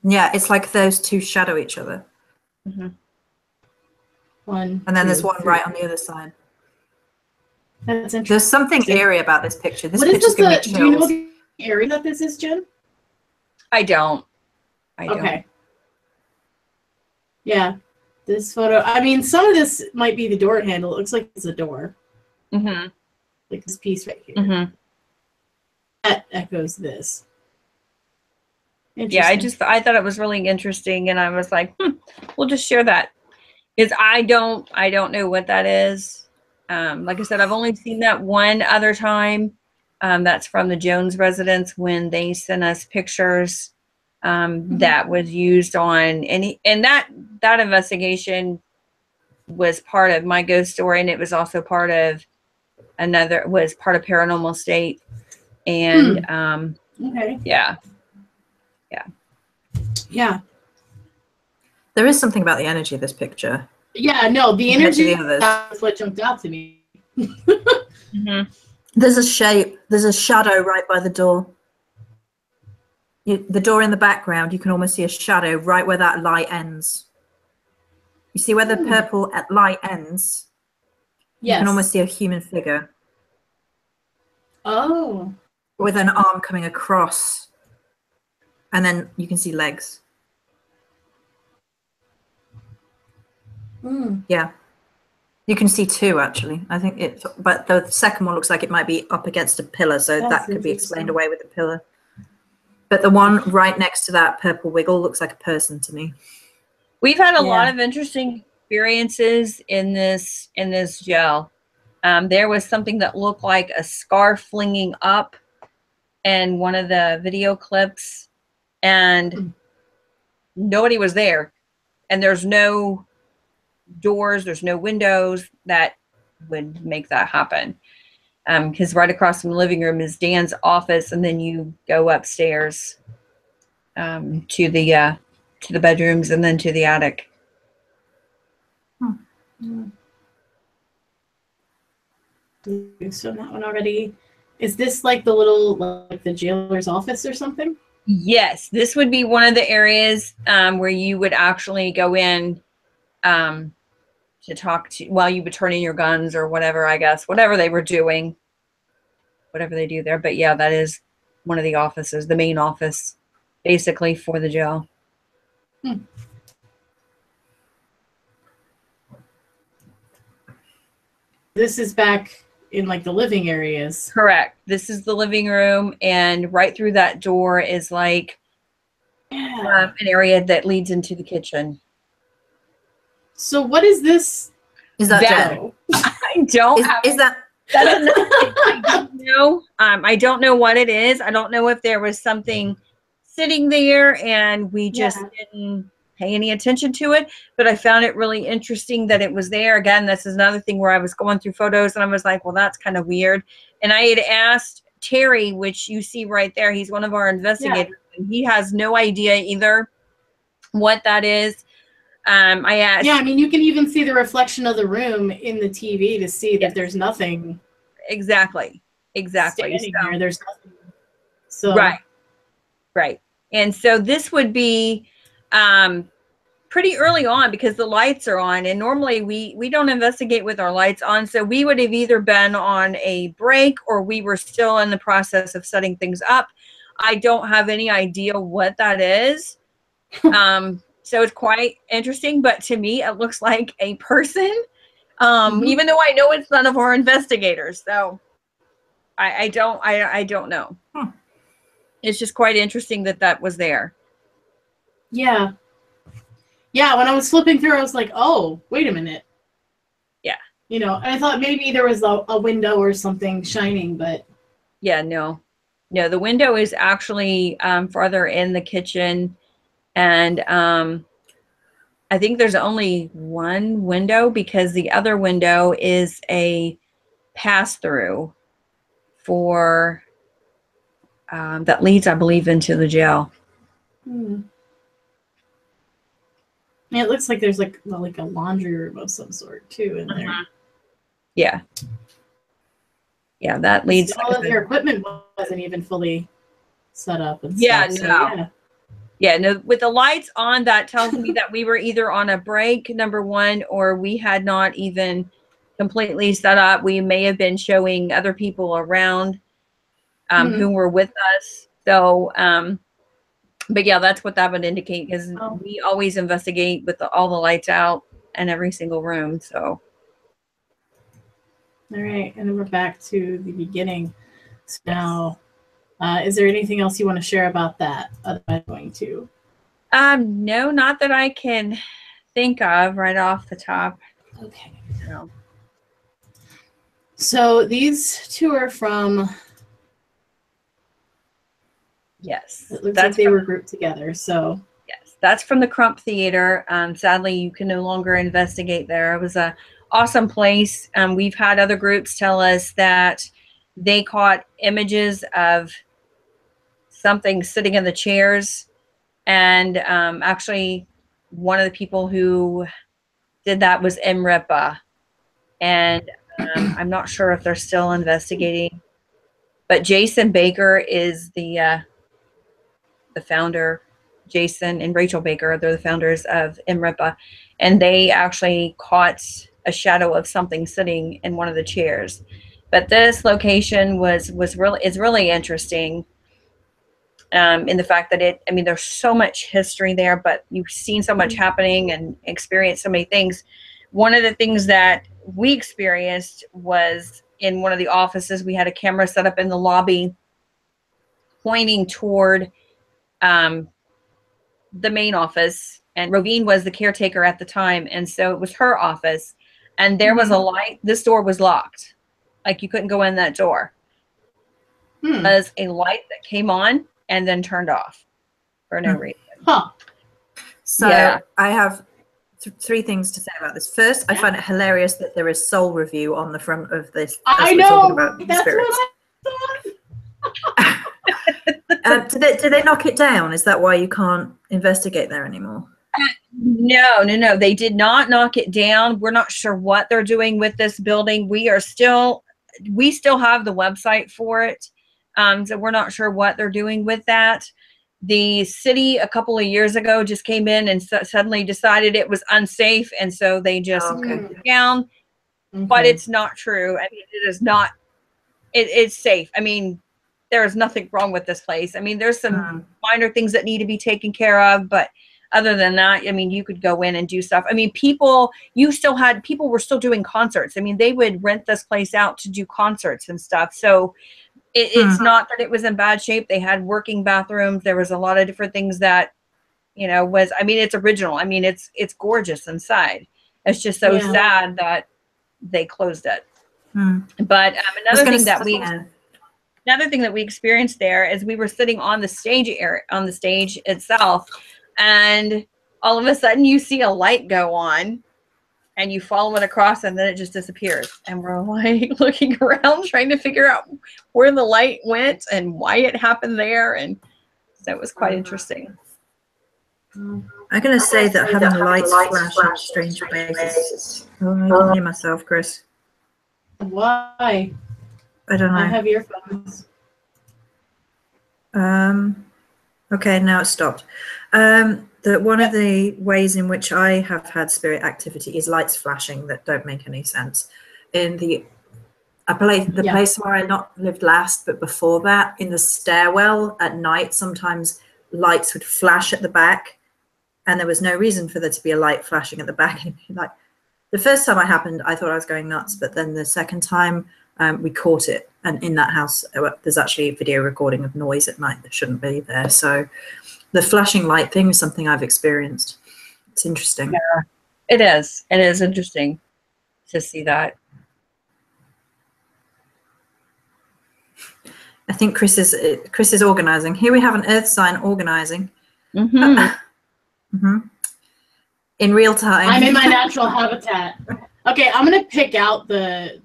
Yeah, it's like those two shadow each other. Mm-hmm. One. And then there's one right on the other side. That's interesting. There's something eerie about this picture. This picture's gonna be chills. Do you know the area that this is, Jen? I don't. Okay. Yeah. This photo, I mean, some of this might be the door handle. It looks like it's a door. Mm-hmm. Like this piece right here. Mm-hmm. That echoes this. Yeah, I thought it was really interesting, and I was like, we'll just share that. Because I don't know what that is. Like I said, I've only seen that one other time. That's from the Jones residence when they sent us pictures that was used on and that investigation was part of my ghost story, and it was also part of part of Paranormal State. And okay. Yeah. There is something about the energy of this picture. Yeah, no, the energy is what jumped out to me. Mm-hmm. There's a shape. There's a shadow right by the door. The door in the background, you can almost see a shadow right where that light ends. You see where the purple light ends? Yes. You can almost see a human figure. Oh. With an arm coming across. And then you can see legs. Yeah. You can see two, actually. I think but the second one looks like it might be up against a pillar, so that could be explained away with the pillar. But the one right next to that purple wiggle looks like a person to me. We've had a lot of interesting experiences in this gel. There was something that looked like a scarf flinging up in one of the video clips, and nobody was there. And there's no doors, there's no windows that would make that happen. Because right across from the living room is Dan's office, and then you go upstairs to the bedrooms and then to the attic. So that one already. Is this like the little, like the jailer's office or something? Yes, this would be one of the areas where you would actually go in to talk to while you would turn in your guns or whatever, I guess, whatever they were doing, whatever they do there. But yeah, that is one of the offices, the main office, basically, for the jail. This is back in like the living areas. Correct. This is the living room, and right through that door is like an area that leads into the kitchen. So what is this? Is that dough? I don't. Is that? I don't know. I don't know what it is. I don't know if there was something sitting there and we just didn't pay any attention to it. But I found it really interesting that it was there. Again, this is another thing where I was going through photos and I was like, well, that's kind of weird. And I had asked Terry, which you see right there, he's one of our investigators, and he has no idea either what that is. I asked. Yeah, I mean, you can even see the reflection of the room in the TV to see that there's nothing. Exactly. Standing here, there's nothing. So right. And so this would be pretty early on because the lights are on, and normally we don't investigate with our lights on. So we would have either been on a break or we were still in the process of setting things up. I don't have any idea what that is. So it's quite interesting, but to me, it looks like a person, even though I know it's none of our investigators. So I don't know. It's just quite interesting that was there. Yeah. Yeah, when I was flipping through, I was like, oh, wait a minute. Yeah. You know, and I thought maybe there was a window or something shining, but. Yeah, no, the window is actually farther in the kitchen. And I think there's only one window because the other window is a pass-through for that leads, I believe, into the jail. Yeah, it looks like there's like a laundry room of some sort too in there. Yeah, that leads. All of your equipment wasn't even fully set up and stuff. So, no. Yeah, no, with the lights on, that tells me that we were either on a break, number one, or we had not even completely set up. We may have been showing other people around who were with us. So, but yeah, that's what that would indicate, because we always investigate with all the lights out in every single room. So. All right, and then we're back to the beginning. So now, is there anything else you want to share about that? Otherwise, I'm going to. No, not that I can think of right off the top. Okay. No. So these two are from. Yes. It looks like they were grouped together. So. Yes, that's from the Crump Theater. Sadly, you can no longer investigate there. It was a awesome place. We've had other groups tell us that they caught images of something sitting in the chairs, and actually one of the people who did that was MRIPA, and I'm not sure if they're still investigating, but Jason Baker is the founder. Jason and Rachel Baker, they're the founders of MRIPA, and they actually caught a shadow of something sitting in one of the chairs. But this location is really interesting in the fact that there's so much history there, but you've seen so much happening and experienced so many things. One of the things that we experienced was in one of the offices, we had a camera set up in the lobby pointing toward the main office, and Rovine was the caretaker at the time, and so it was her office, and there was a light. This door was locked, like you couldn't go in that door. There was a light that came on and then turned off for no reason. So I have three things to say about this. First, I find it hilarious that there is Soul Review on the front of this. I know, that's spirits. What I thought. Did they knock it down? Is that why you can't investigate there anymore? No. They did not knock it down. We're not sure what they're doing with this building. We still have the website for it. So we're not sure what they're doing with that. The city a couple of years ago just came in and suddenly decided it was unsafe, and so they just took it down. Okay. But it's not true. I mean, it is not. It's safe. I mean, there is nothing wrong with this place. I mean, there's some minor things that need to be taken care of, but other than that, I mean, you could go in and do stuff. I mean, people were still doing concerts. I mean, they would rent this place out to do concerts and stuff. So it's not that it was in bad shape. They had working bathrooms. There was a lot of different things that, it's original. I mean, it's gorgeous inside. It's just so sad that they closed it. But another thing that we experienced there is we were sitting on the stage itself, and all of a sudden you see a light go on, and you follow it across, and then it just disappears. And we're like looking around trying to figure out where the light went and why it happened there. And so it was quite interesting. I'm going to say that having lights flash in strange places. Oh, I can hear myself, Chris. Why? I don't know. I have earphones. Okay, now it's stopped. That one of the ways in which I have had spirit activity is lights flashing that don't make any sense. In the place where I not lived last, but before that, in the stairwell at night, sometimes lights would flash at the back, and there was no reason for there to be a light flashing at the back. Like the first time it happened, I thought I was going nuts, but then the second time we caught it, and in that house there's actually a video recording of noise at night that shouldn't be there. So the flashing light thing is something I've experienced. It's interesting. Yeah, it is. It is interesting to see that. I think Chris is organizing. Here we have an earth sign organizing. Mm-hmm. In real time. I'm in my natural habitat. Okay, I'm gonna pick out the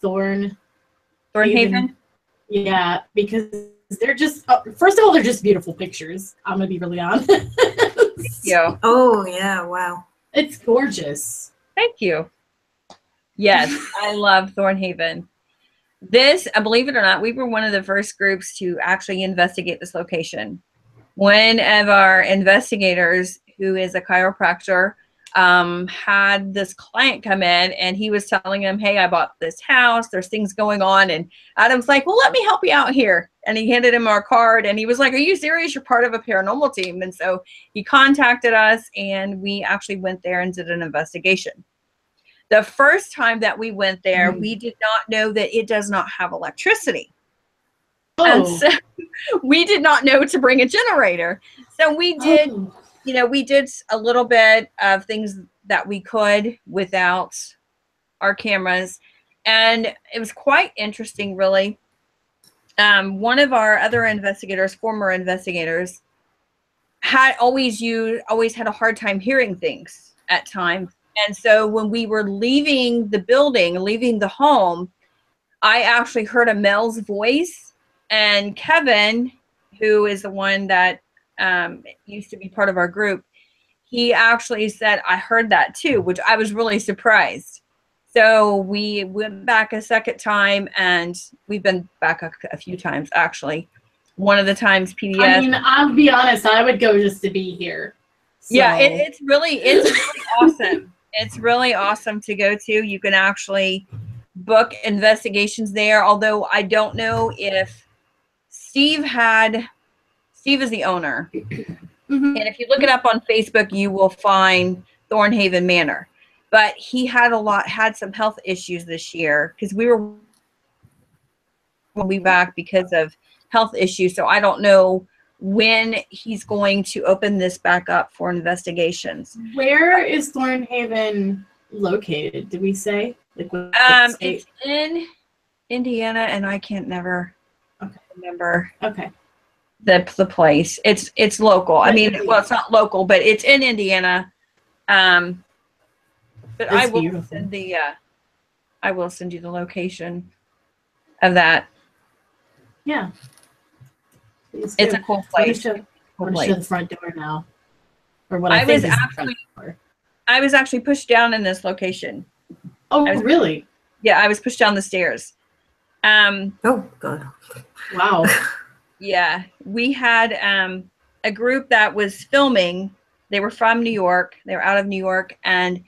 Thornhaven. Yeah, because they're just first of all, they're just beautiful pictures. I'm gonna be really honest. Yeah. Oh yeah! Wow. It's gorgeous. Thank you. Yes, I love Thornhaven. This, believe it or not, we were one of the first groups to actually investigate this location. One of our investigators, who is a chiropractor, had this client come in, and he was telling him, hey, I bought this house, there's things going on. And Adam's like, well, let me help you out here. And he handed him our card, and he was like, are you serious? You're part of a paranormal team. And so he contacted us, and we actually went there and did an investigation. The first time that we went there, we did not know that it does not have electricity. Oh. And so we did not know to bring a generator. So we did, you know, we did a little bit of things that we could without our cameras. And it was quite interesting, really. One of our other investigators, former investigators, had always had a hard time hearing things at times. And so when we were leaving the building, leaving the home, I actually heard a male's voice. And Kevin, who is the one that used to be part of our group, he actually said, I heard that too, which I was really surprised. So we went back a second time, and we've been back a few times, actually. One of the times PBS. I mean, I'll be honest, I would go just to be here. So. Yeah, it's really awesome. It's really awesome to go to. You can actually book investigations there, although I don't know if Steve is the owner. And if you look it up on Facebook, you will find Thornhaven Manor. But he had some health issues this year, because we were back because of health issues. So I don't know when he's going to open this back up for investigations. Where is Thornhaven located? Did we say? Like, it's in Indiana, and I can't never remember the place. It's local. I mean, well, it's not local, but it's in Indiana. But I will send I will send you the location of that. Yeah. It's a cool place. I want to show the front door now. Or what I was actually pushed down in this location. Oh, really? Yeah, I was pushed down the stairs. Oh, God. Wow. Yeah, we had a group that was filming. They were from New York. They were out of New York, and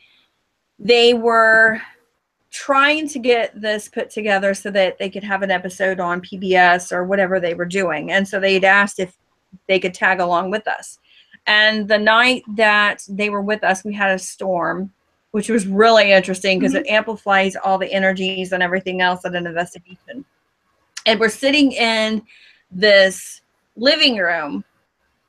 they were trying to get this put together so that they could have an episode on PBS or whatever they were doing. And so they'd asked if they could tag along with us. And the night that they were with us, we had a storm, which was really interesting because it amplifies all the energies and everything else at an investigation. And we're sitting in this living room,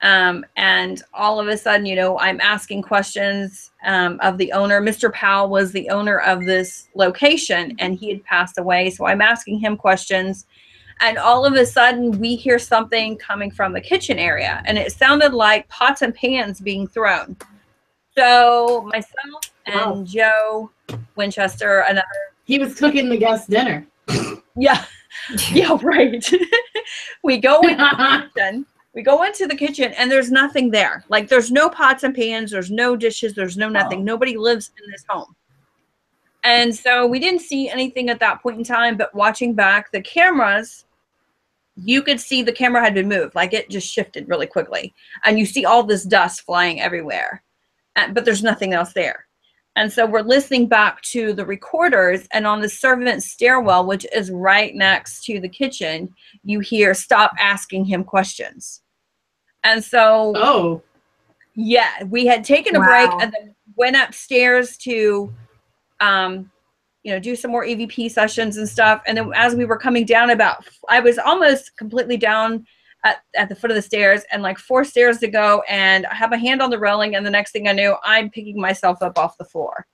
and all of a sudden, you know, I'm asking questions of the owner. Mr. Powell was the owner of this location, and he had passed away. So I'm asking him questions, and all of a sudden we hear something coming from the kitchen area, and it sounded like pots and pans being thrown. So myself Wow. and Joe Winchester, another. He was cooking the guest dinner. Yeah. Yeah, right. We go into the kitchen. We go into the kitchen and there's nothing there. Like there's no pots and pans, there's no dishes, there's no nothing. Oh. Nobody lives in this home. And so we didn't see anything at that point in time, but watching back the cameras, you could see the camera had been moved. Like it just shifted really quickly. And you see all this dust flying everywhere, but there's nothing else there. And so we're listening back to the recorders, and on the servant's stairwell, which is right next to the kitchen, you hear, "Stop asking him questions." And so, Oh, yeah, we had taken a break and then went upstairs to, do some more EVP sessions and stuff. And then as we were coming down I was almost completely down at the foot of the stairs and like 4 stairs to go, and I have a hand on the railing, and the next thing I knew, I'm picking myself up off the floor.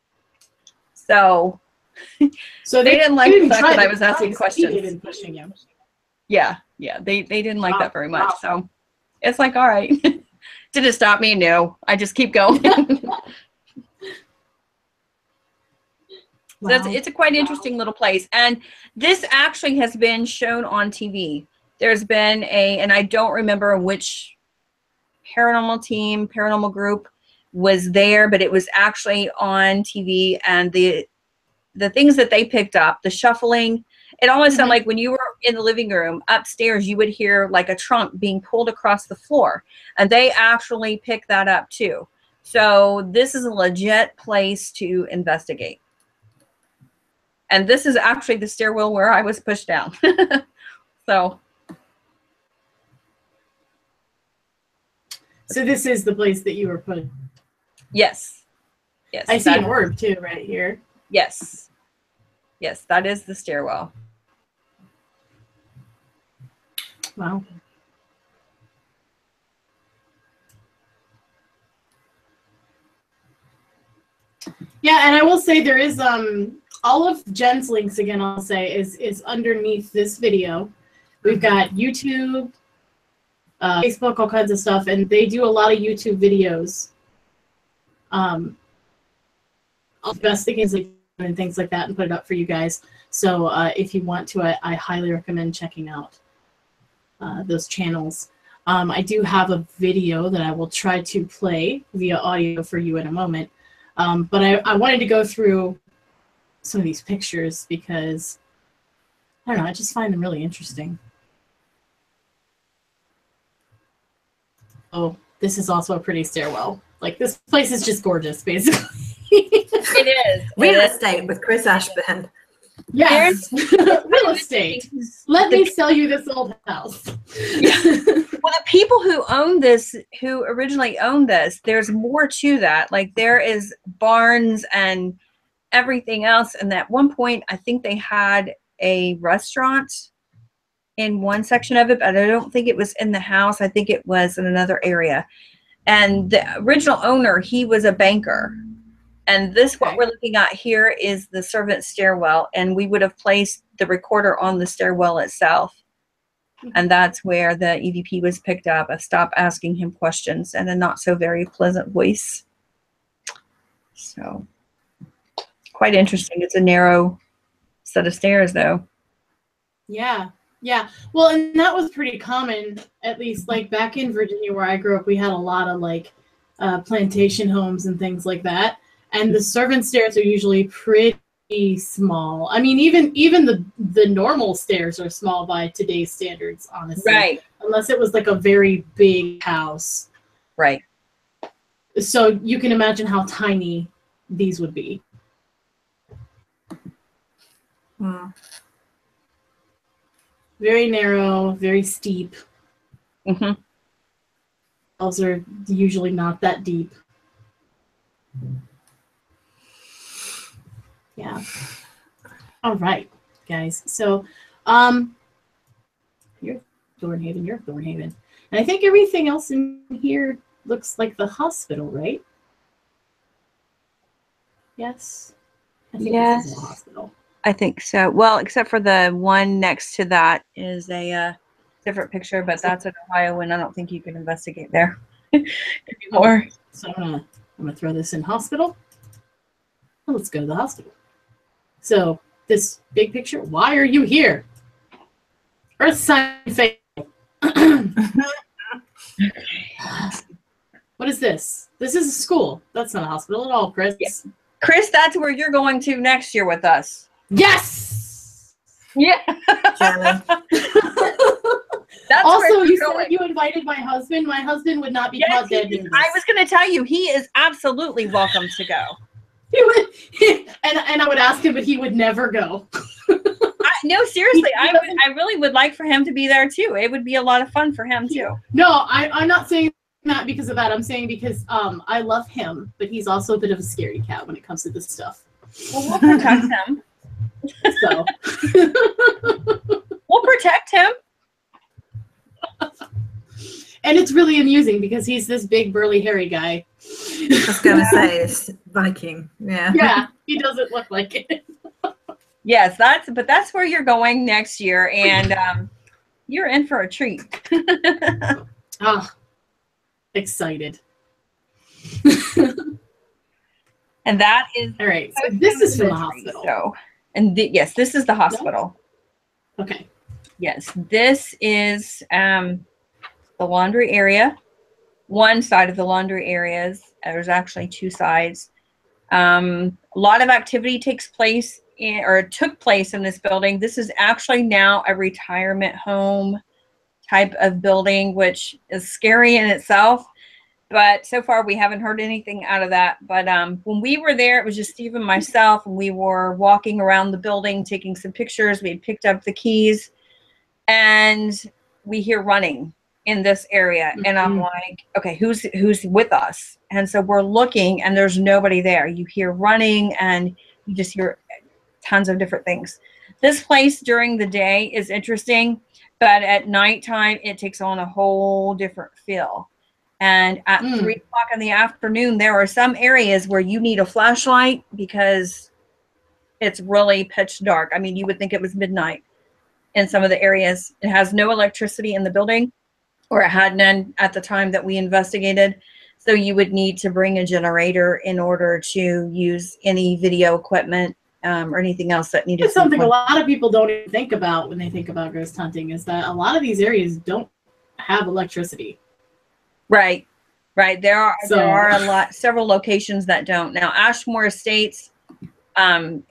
So they didn't like the fact that I was asking questions. Pushing you. Yeah, they didn't like that very much. So it's like, all right. Did it stop me? No, I just keep going. So it's a quite interesting little place. And this actually has been shown on TV. There's been and I don't remember which paranormal group was there, but it was actually on TV. And the things that they picked up, the shuffling, it almost sounded like when you were in the living room upstairs, you would hear like a trunk being pulled across the floor. And they actually picked that up too. So this is a legit place to investigate. And this is actually the stairwell where I was pushed down. So this is the place that you were put in. Yes. Yes. I see an orb too right here. Yes. Yes, that is the stairwell. Wow. Yeah, and I will say there is all of Jenn's links, again, I'll say, is underneath this video. We've got YouTube, Facebook, all kinds of stuff, and they do a lot of YouTube videos. I'll investigate and things like that and put it up for you guys. So if you want to, I highly recommend checking out those channels. I do have a video that I will try to play via audio for you in a moment. But I wanted to go through some of these pictures because, I don't know, I just find them really interesting. Oh, this is also a pretty stairwell. Like, this place is just gorgeous, basically. It is. Real estate with Chris Ashburn. Yes, real estate. Let me sell you this old house. Well, the people who own this, who originally owned this, there's more to that. Like there is barns and everything else. And at one point, I think they had a restaurant in one section of it, but I don't think it was in the house. I think it was in another area. And the original owner, he was a banker. And this, what we're looking at here, is the servant stairwell. And we would have placed the recorder on the stairwell itself. And that's where the EVP was picked up. Stop asking him questions, and a not so very pleasant voice. So quite interesting. It's a narrow set of stairs, though. Yeah. Yeah. Well, and that was pretty common, at least like back in Virginia where I grew up, we had a lot of like plantation homes and things like that. And the servant stairs are usually pretty small. I mean, even the normal stairs are small by today's standards, honestly. Right. Unless it was like a very big house. Right. So you can imagine how tiny these would be. Very narrow, very steep. Those are usually not that deep. Yeah. All right, guys. So, you're Thornhaven, you're Thornhaven. And I think everything else in here looks like the hospital, right? Yes? I think this is the hospital. I think so. Well, except for the one next to that is a different picture, but that's in Ohio, and I don't think you can investigate there anymore. So I'm going to I'm going to throw this in hospital. Well, let's go to the hospital. So this big picture, why are you here? Earth sign fail. What is this? This is a school. That's not a hospital at all, Chris. Yeah. Chris, that's where you're going to next year with us. Yes! Yeah. Jelly. That's Also, you going. said you invited my husband. My husband would not be Yes, caught dead doing this. I was going to tell you, he is absolutely welcome to go. He would, and I would ask him, but he would never go. No, seriously, I really would like for him to be there too. It would be a lot of fun for him too. No, I'm not saying that because of that. I'm saying because I love him, but he's also a bit of a scaredy cat when it comes to this stuff. Well, we'll protect him. So We'll protect him. And it's really amusing because he's this big, burly, hairy guy. I was going to say it's Viking. Yeah. Yeah, he doesn't look like it. Yes, that's where you're going next year, and you're in for a treat. Oh, excited. And that is All right. So this is from the hospital. So, and yes, this is the hospital. Okay. Yes, this is the laundry area. One side of the laundry areas. There's actually two sides. A lot of activity took place in this building. This is actually now a retirement home type of building, which is scary in itself. But so far, we haven't heard anything out of that. But when we were there, it was just Steve and myself, and we were walking around the building, taking some pictures. We had picked up the keys, and we hear running in this area. And I'm like, okay, who's with us? And so we're looking, and there's nobody there. You hear running, and you just hear tons of different things. This place during the day is interesting, but at nighttime, it takes on a whole different feel. And at 3 o'clock in the afternoon, there are some areas where you need a flashlight because it's really pitch dark. I mean, you would think it was midnight in some of the areas. It has no electricity in the building, or it had none at the time that we investigated. So you would need to bring a generator in order to use any video equipment or anything else that needed. It's something a lot of people don't even think about when they think about ghost hunting, is that a lot of these areas don't have electricity. Right. There are several locations that don't. Now, Ashmore Estates,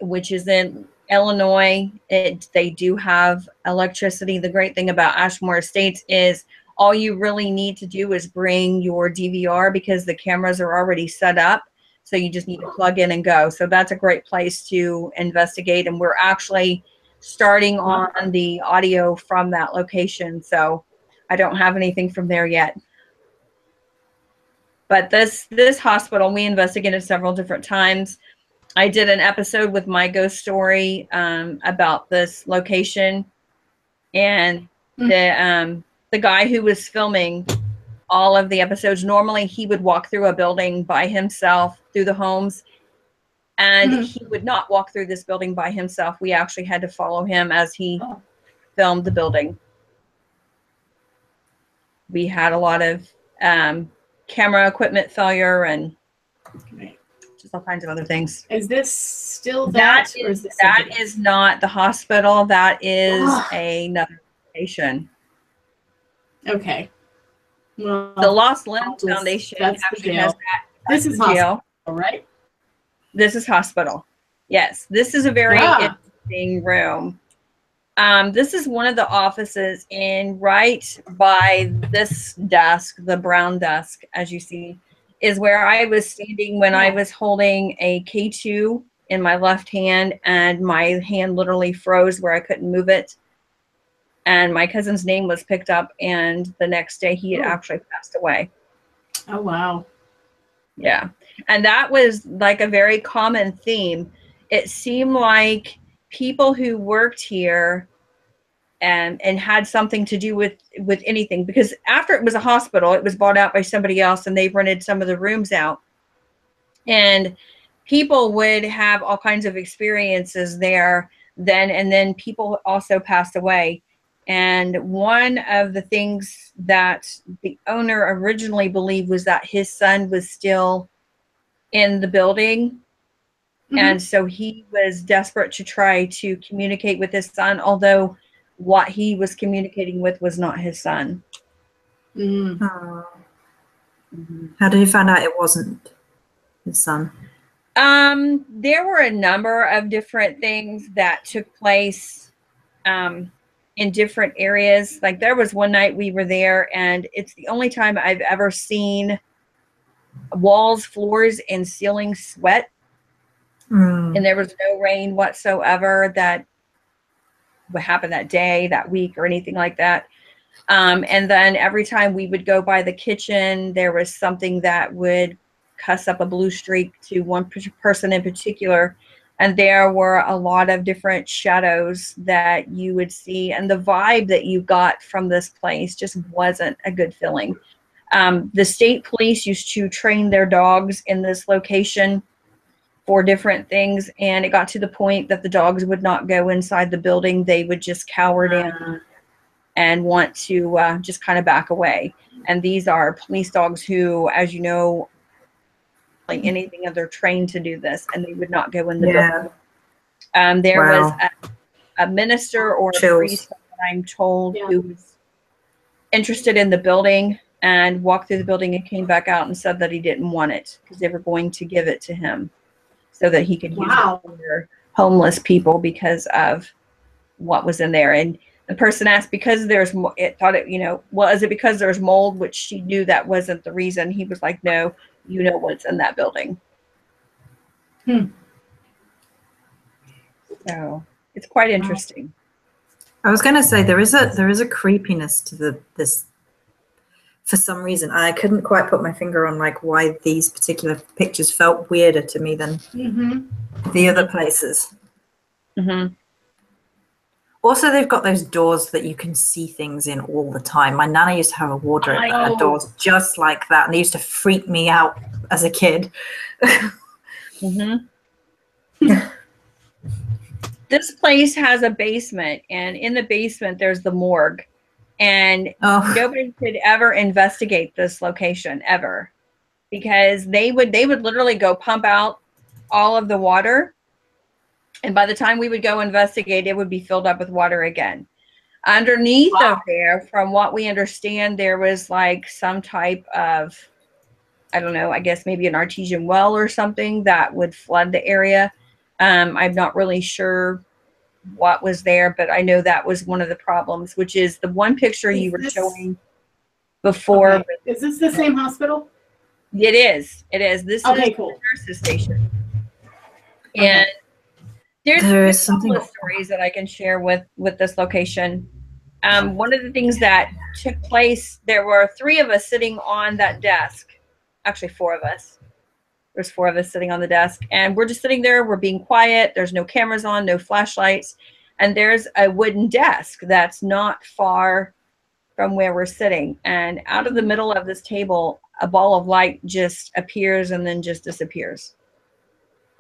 which is in Illinois, they do have electricity. The great thing about Ashmore Estates is all you really need to do is bring your DVR because the cameras are already set up. So you just need to plug in and go. So that's a great place to investigate. And we're actually starting on the audio from that location. So I don't have anything from there yet. But this hospital, we investigated several different times. I did an episode with my ghost story about this location. And the guy who was filming all of the episodes, normally he would walk through a building by himself through the homes. And he would not walk through this building by himself. We actually had to follow him as he filmed the building. We had a lot of camera equipment failure and just all kinds of other things. Is this still that is not the hospital. That is another location. Okay. Well, the Lost Limbs Foundation actually has that. This is hospital, right? This is hospital. Yes. This is a very interesting room. This is one of the offices right by this desk, the brown desk, as you see, is where I was standing when I was holding a K2 in my left hand, and my hand literally froze where I couldn't move it. And my cousin's name was picked up, and the next day he had actually passed away. Oh, wow. Yeah. And that was like a very common theme. It seemed like people who worked here and had something to do with anything, because after it was a hospital, it was bought out by somebody else, and they rented some of the rooms out. And people would have all kinds of experiences there then, and then people also passed away. And one of the things that the owner originally believed was that his son was still in the building. Mhm. And so he was desperate to try to communicate with his son, although what he was communicating with was not his son. Mm. Oh. How did you find out it wasn't his son? There were a number of different things that took place in different areas. Like there was one night we were there, and it's the only time I've ever seen walls, floors, and ceilings sweat. And there was no rain whatsoever that would happen that day, that week, or anything like that. And then every time we would go by the kitchen, there was something that would cuss up a blue streak to one person in particular. And there were a lot of different shadows that you would see. And the vibe that you got from this place just wasn't a good feeling. The state police used to train their dogs in this location for different things, and it got to the point that the dogs would not go inside the building. They would just cower down and want to just kind of back away. And these are police dogs who, as you know, like anything, they're trained to do this, and they would not go in the building. There was a minister or a priest, I'm told, who was interested in the building and walked through the building and came back out and said that he didn't want it because they were going to give it to him so that he could use it for homeless people because of what was in there. And the person asked, because there's, it thought it, you know, well, is it because there's mold, which she knew that wasn't the reason. He was like, no, you know what's in that building. So it's quite interesting. I was going to say there is a creepiness to this for some reason. I couldn't quite put my finger on like why these particular pictures felt weirder to me than the other places. Also, they've got those doors that you can see things in all the time. My nana used to have a wardrobe that had doors just like that, and they used to freak me out as a kid. This place has a basement, and in the basement there's the morgue, and nobody could ever investigate this location ever, because they would literally go pump out all of the water, and by the time we would go investigate, it would be filled up with water again. Underneath of there, from what we understand, there was like some type of, I don't know, I guess maybe an artesian well or something that would flood the area. I'm not really sure what was there, but I know that was one of the problems, which is the one picture you were showing before. Okay. Is this the same hospital? It is. It is. This is the nurse's station. And there's some stories that I can share with this location. One of the things that took place, there were 3 of us sitting on that desk. Actually, 4 of us. There's 4 of us sitting on the desk, and we're just sitting there. We're being quiet. There's no cameras on, no flashlights. And there's a wooden desk that's not far from where we're sitting. And out of the middle of this table, a ball of light just appears and then just disappears.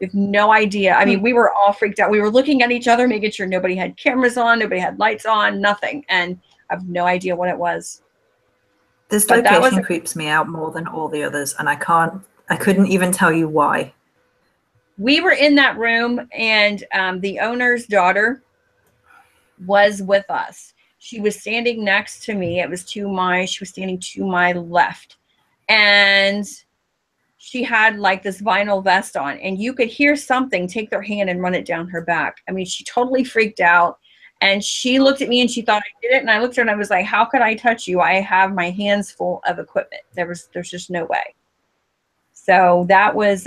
We have no idea. I mean, we were all freaked out. We were looking at each other, making sure nobody had cameras on, nobody had lights on, nothing. And I have no idea what it was. This location creeps me out more than all the others, and I couldn't even tell you why. We were in that room, and the owner's daughter was with us. She was standing next to me. It was she was standing to my left, and she had like this vinyl vest on, and you could hear something take their hand and run it down her back. I mean, she totally freaked out, and she looked at me and she thought I did it. And I looked at her and I was like, how could I touch you? I have my hands full of equipment. There's just no way. So that was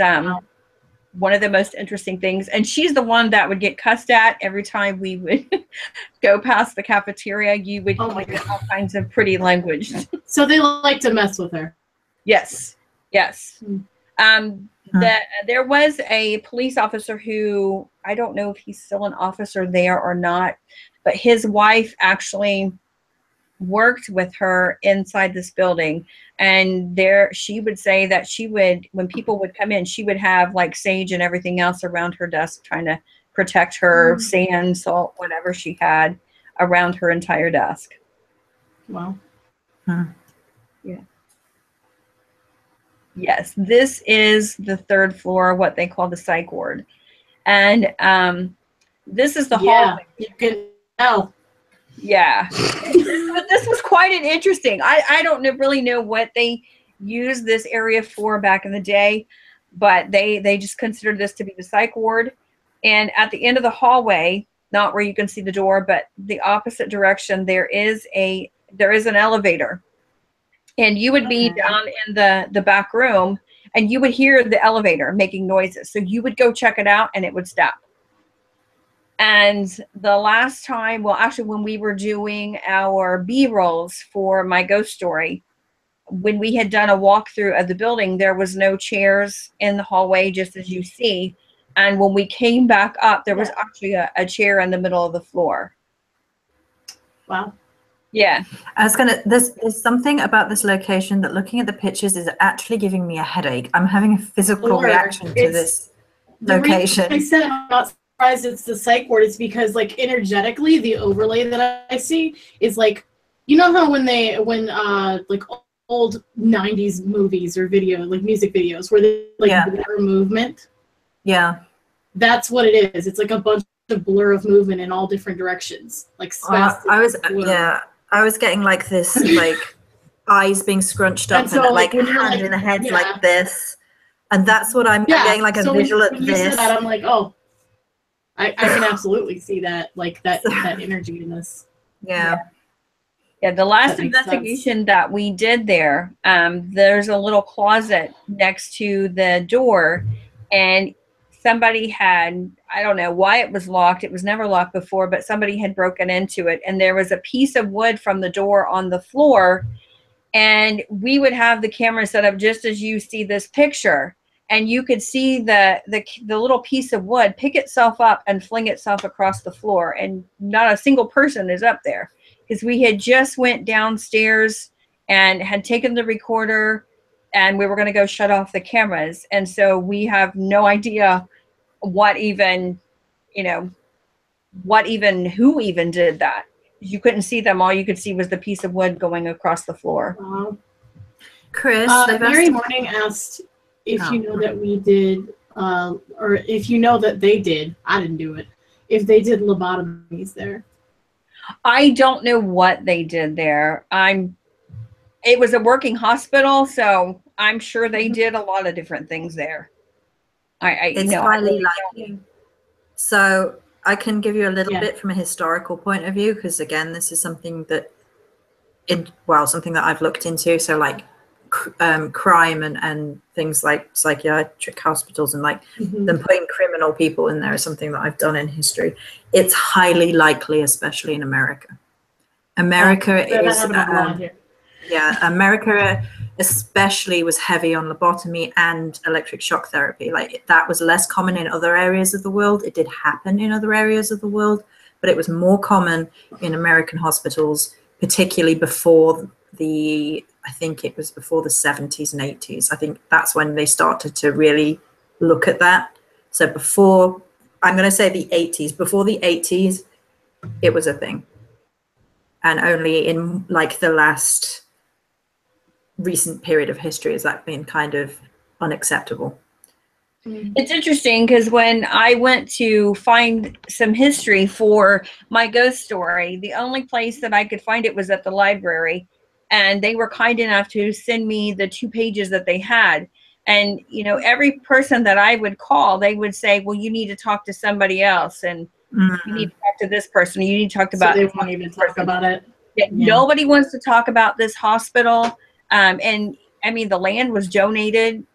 one of the most interesting things. And she's the one that would get cussed at every time we would go past the cafeteria. You would hear all kinds of pretty language. So they like to mess with her. Yes. Yes. There was a police officer who, I don't know if he's still an officer there or not, but his wife actually worked with her inside this building, and she would say that she would, when people would come in, she would have like sage and everything else around her desk trying to protect her, sand, salt, whatever she had around her entire desk. Wow. Yeah. Yes, this is the third floor, what they call the psych ward. And this is the Yeah, hallway. you can tell. Yeah. But this was quite an interesting. I don't really know what they used this area for back in the day, but they just considered this to be the psych ward. And at the end of the hallway, not where you can see the door, but the opposite direction, there is an elevator. And you would be Okay. down in the back room, and you would hear the elevator making noises. So you would go check it out, and it would stop. And the last time, well, actually, when we were doing our B-rolls for my ghost story, when we had done a walkthrough of the building, there was no chairs in the hallway, just as you see. And when we came back up, there was actually a chair in the middle of the floor. Wow. Yeah. There's something about this location that looking at the pictures is actually giving me a headache. I'm having a physical reaction to this location. The reason I said I'm not surprised it's the psych ward is because, like, energetically, the overlay that I see is like, you know how when like old 90s movies or music videos where they blur movement? Yeah. That's what it is. It's like a bunch of blur of movement in all different directions. Like spastic I was getting like this, like eyes being scrunched up and like hand in the head like this. And that's what I'm getting, like a visual when you said that, I'm like, oh, I can absolutely see that, like that energy in this. Yeah. Yeah, the last investigation that we did there, there's a little closet next to the door, and somebody had, I don't know why it was locked. It was never locked before, but somebody had broken into it, and there was a piece of wood from the door on the floor, and we would have the camera set up just as you see this picture, and you could see the little piece of wood pick itself up and fling itself across the floor, and not a single person is up there. Because we had just went downstairs and had taken the recorder, and we were going to go shut off the cameras. And so we have no idea who even did that. You couldn't see them. All you could see was the piece of wood going across the floor. Chris, Mary Morning asked if you know that we did, or if you know that they did, I didn't do it, if they did lobotomies there. I don't know what they did there. It was a working hospital, so I'm sure they did a lot of different things there. It's highly likely. So I can give you a little bit from a historical point of view, because again, this is something that something that I've looked into. So like crime and things like psychiatric hospitals and like them putting criminal people in there is something that I've done in history. It's highly likely, especially in America. America especially was heavy on lobotomy and electric shock therapy. Like that was less common in other areas of the world. It did happen in other areas of the world, but it was more common in American hospitals, particularly before I think it was before the 70s and 80s. I think that's when they started to really look at that. So before, I'm going to say the 80s, before the 80s, it was a thing. And only in like the last recent period of history has that been kind of unacceptable. It's interesting because when I went to find some history for my ghost story, the only place that I could find it was at the library, and they were kind enough to send me the 2 pages that they had. And, every person that I would call, they would say, well, you need to talk to somebody else, and you need to talk to this person. You need to talk about. So they won't even talk about it. Yeah. Nobody wants to talk about this hospital. And I mean, the land was donated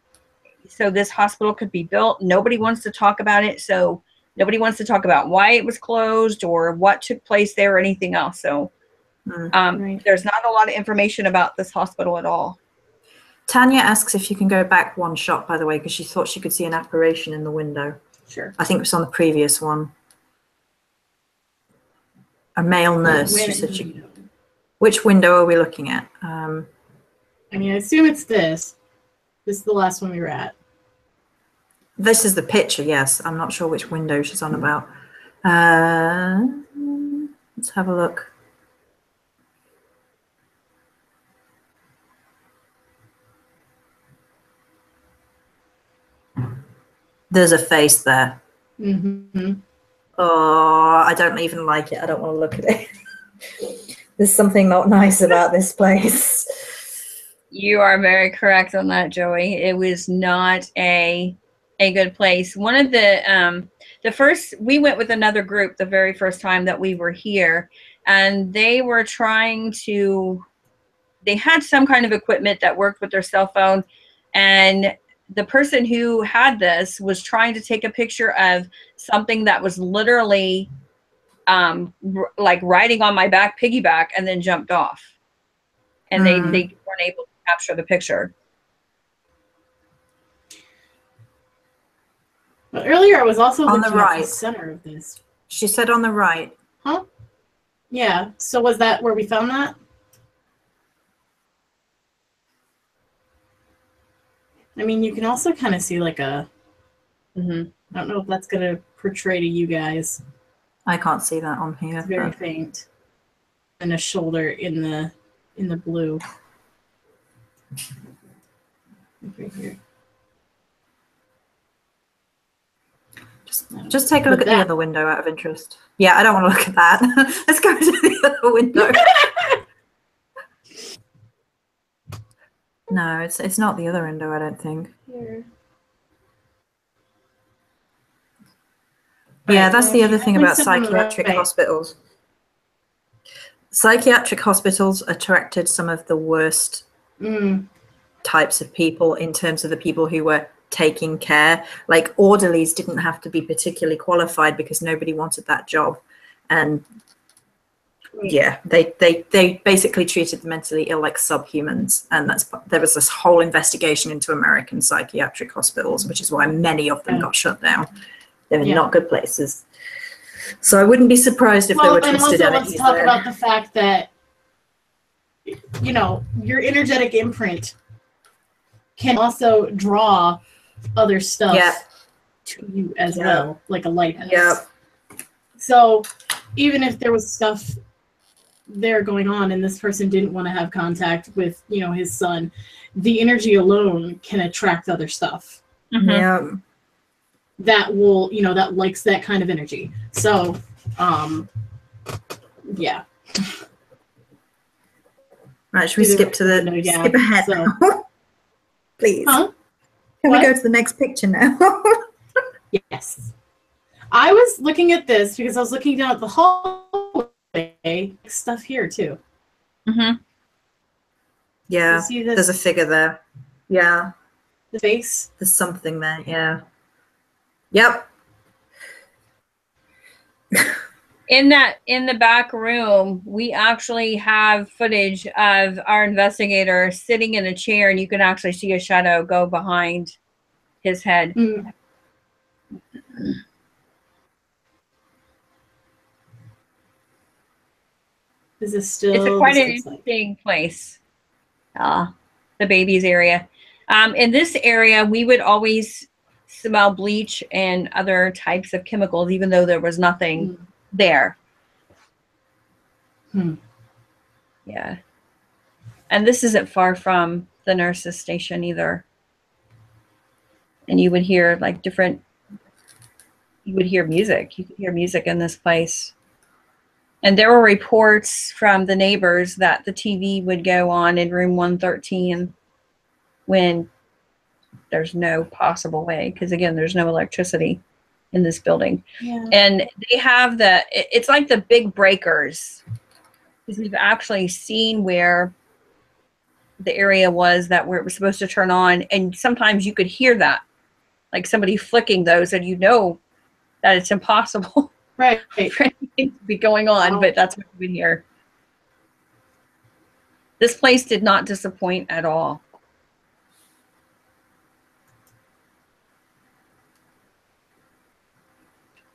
so this hospital could be built. Nobody wants to talk about it. So nobody wants to talk about why it was closed or what took place there or anything else. So there's not a lot of information about this hospital at all. Tanya asks if you can go back one shot, by the way, because she thought she could see an apparition in the window. Sure. I think it was on the previous one. A male nurse. She said which window are we looking at? I mean, I assume it's this. This is the last one we were at. This is the picture, yes. I'm not sure which window she's on about. Let's have a look. There's a face there. Mm-hmm. Oh, I don't even like it. I don't want to look at it. There's something not nice about this place. You are very correct on that, Joey. It was not a good place. One of the first, we went with another group the very first time that we were here, and they were trying to, they had some kind of equipment that worked with their cell phone, and the person who had this was trying to take a picture of something that was literally like riding on my back, piggyback, and then jumped off. And they weren't able to capture the picture. But earlier I was also On looking the at right. the center of this. She said on the right. Huh? Yeah. So was that where we found that? I mean, you can also kind of see like a, I don't know if that's going to portray to you guys. I can't see that on here. It's very faint. And a shoulder in the blue. Right here. Just take a look at the other window out of interest. Yeah, I don't want to look at that. Let's go to the other window. No, it's not the other window, I don't think. Here. Yeah, Right, that's the other thing about sit on the psychiatric right. hospitals. Psychiatric hospitals attracted some of the worst types of people in terms of the people who were taking care. Like orderlies didn't have to be particularly qualified because nobody wanted that job. And yeah, they basically treated the mentally ill like subhumans. And there was this whole investigation into American psychiatric hospitals, which is why many of them got shut down. They're not good places. So I wouldn't be surprised if there were twisted Let's entities talk there. about the fact that, you know, your energetic imprint can also draw other stuff to you as well, like a lighthouse. Yeah. So even if there was stuff there going on and this person didn't want to have contact with, you know, his son, the energy alone can attract other stuff. Yeah. That will, you know, that likes that kind of energy. So, yeah. Right, should we skip to the skip ahead now? Please. Huh? Can we go to the next picture now? Yes. I was looking at this because I was looking down at the hallway stuff here too. Yeah. You see this? There's a figure there. Yeah. The face. There's something there. Yeah. Yep. In the back room, we actually have footage of our investigator sitting in a chair, and you can actually see a shadow go behind his head. Is this still? It's quite an interesting place. The babies area. In this area, we would always smell bleach and other types of chemicals, even though there was nothing there. Yeah. And this isn't far from the nurse's station either. And you would hear like you would hear music. You could hear music in this place. And there were reports from the neighbors that the TV would go on in room 113 when there's no possible way, because again, there's no electricity in this building. And they have it's like the big breakers, because we've actually seen where the area was that where it was supposed to turn on, and sometimes you could hear that, like somebody flicking those, and you know that it's impossible for anything to be going on, but that's what you would hear. This place did not disappoint at all.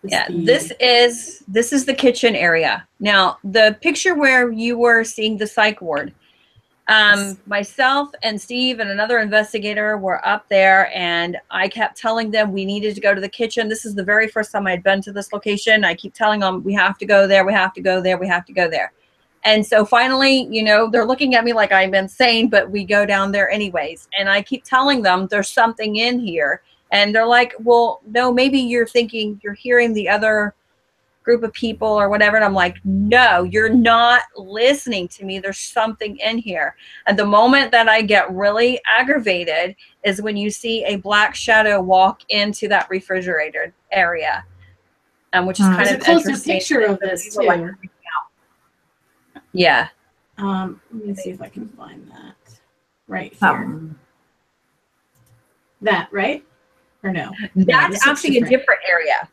Yeah, this is the kitchen area. Now, the picture where you were seeing the psych ward, myself and Steve and another investigator were up there, and I kept telling them we needed to go to the kitchen. This is the very first time I'd been to this location. I keep telling them we have to go there, we have to go there, we have to go there. And so finally, you know, they're looking at me like I'm insane, but we go down there anyways. And I keep telling them there's something in here. And they're like, well, no, maybe you're hearing the other group of people or whatever. And I'm like, no, you're not listening to me. There's something in here. And the moment that I get really aggravated is when you see a black shadow walk into that refrigerator area, which is kind There's of a closer interesting. picture of this too. Yeah. Let me see if I can find that right here. That right or no? That's actually a different area.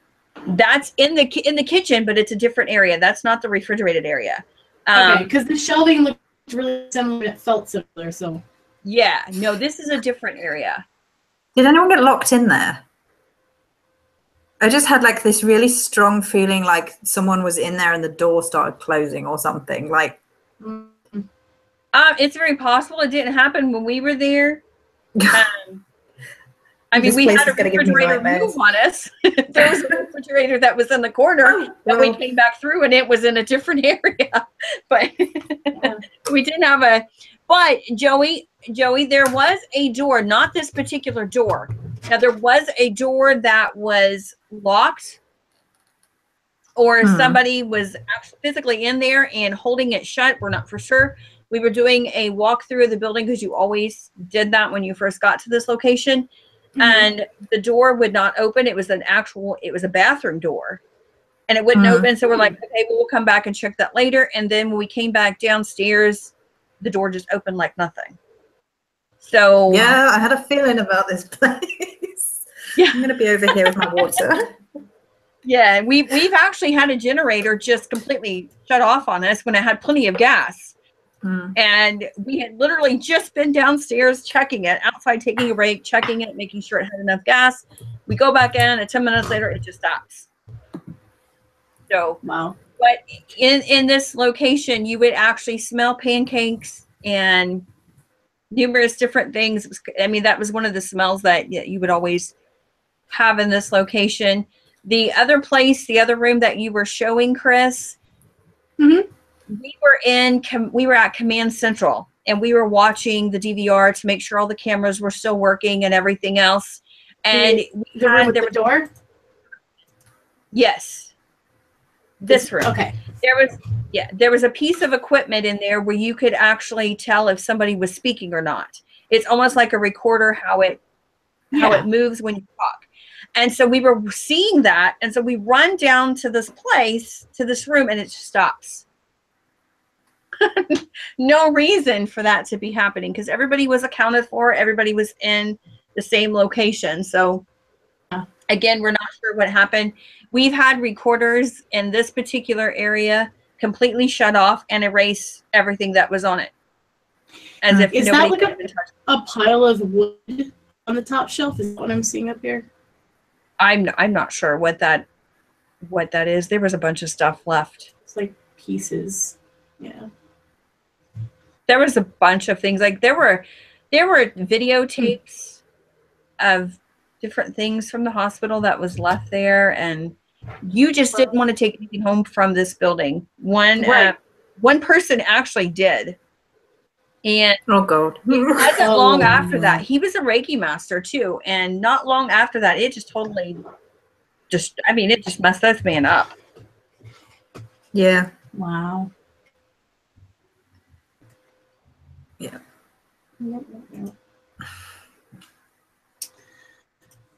That's in the kitchen, but it's a different area. That's not the refrigerated area. Okay, because the shelving looked really similar. It felt similar. So yeah, no, this is a different area. Did anyone get locked in there? I just had like this really strong feeling like someone was in there and the door started closing or something. Like, it's very possible it didn't happen when we were there. I mean, This we place had a is gonna give me refrigerator nightmares. move on us. There was a refrigerator that was in the corner that we came back through, and it was in a different area. But we didn't have a. But Joey, there was a door, not this particular door. Now there was a door that was locked, or somebody was actually physically in there and holding it shut. We're not for sure. We were doing a walkthrough of the building because you always did that when you first got to this location. And the door would not open. It was a bathroom door, and it wouldn't open. So we're like, okay, we'll come back and check that later. And then when we came back downstairs, the door just opened like nothing. So yeah, I had a feeling about this place. Yeah, I'm gonna be over here with my water. Yeah, we've actually had a generator just completely shut off on us when it had plenty of gas. And we had literally just been downstairs checking it, outside taking a break, checking it, making sure it had enough gas. We go back in, and 10 minutes later, it just stops. So, wow. But in this location, you would actually smell pancakes and numerous different things. I mean, that was one of the smells that you would always have in this location. The other room that you were showing, Chris, we were at Command Central, and we were watching the DVR to make sure all the cameras were still working and everything else. And the room with the door? Yes. This room. Okay. There was a piece of equipment in there where you could actually tell if somebody was speaking or not. It's almost like a recorder, how it moves when you talk. And so we were seeing that, and so we run down to this room, and it just stops. No reason for that to be happening because everybody was accounted for. Everybody was in the same location. So again, we're not sure what happened. We've had recorders in this particular area completely shut off and erase everything that was on it. As if is nobody that like a pile of wood on the top shelf? Is that what I'm seeing up here? I'm not sure what that is. There was a bunch of stuff left. It's like pieces. Yeah. There was a bunch of things. Like there were videotapes of different things from the hospital that was left there, and you just didn't want to take anything home from this building. One person actually did. And oh god. Wasn't long after that. He was a Reiki master too, and not long after that, it just totally it just messed this man up. Yeah. Wow. Yeah.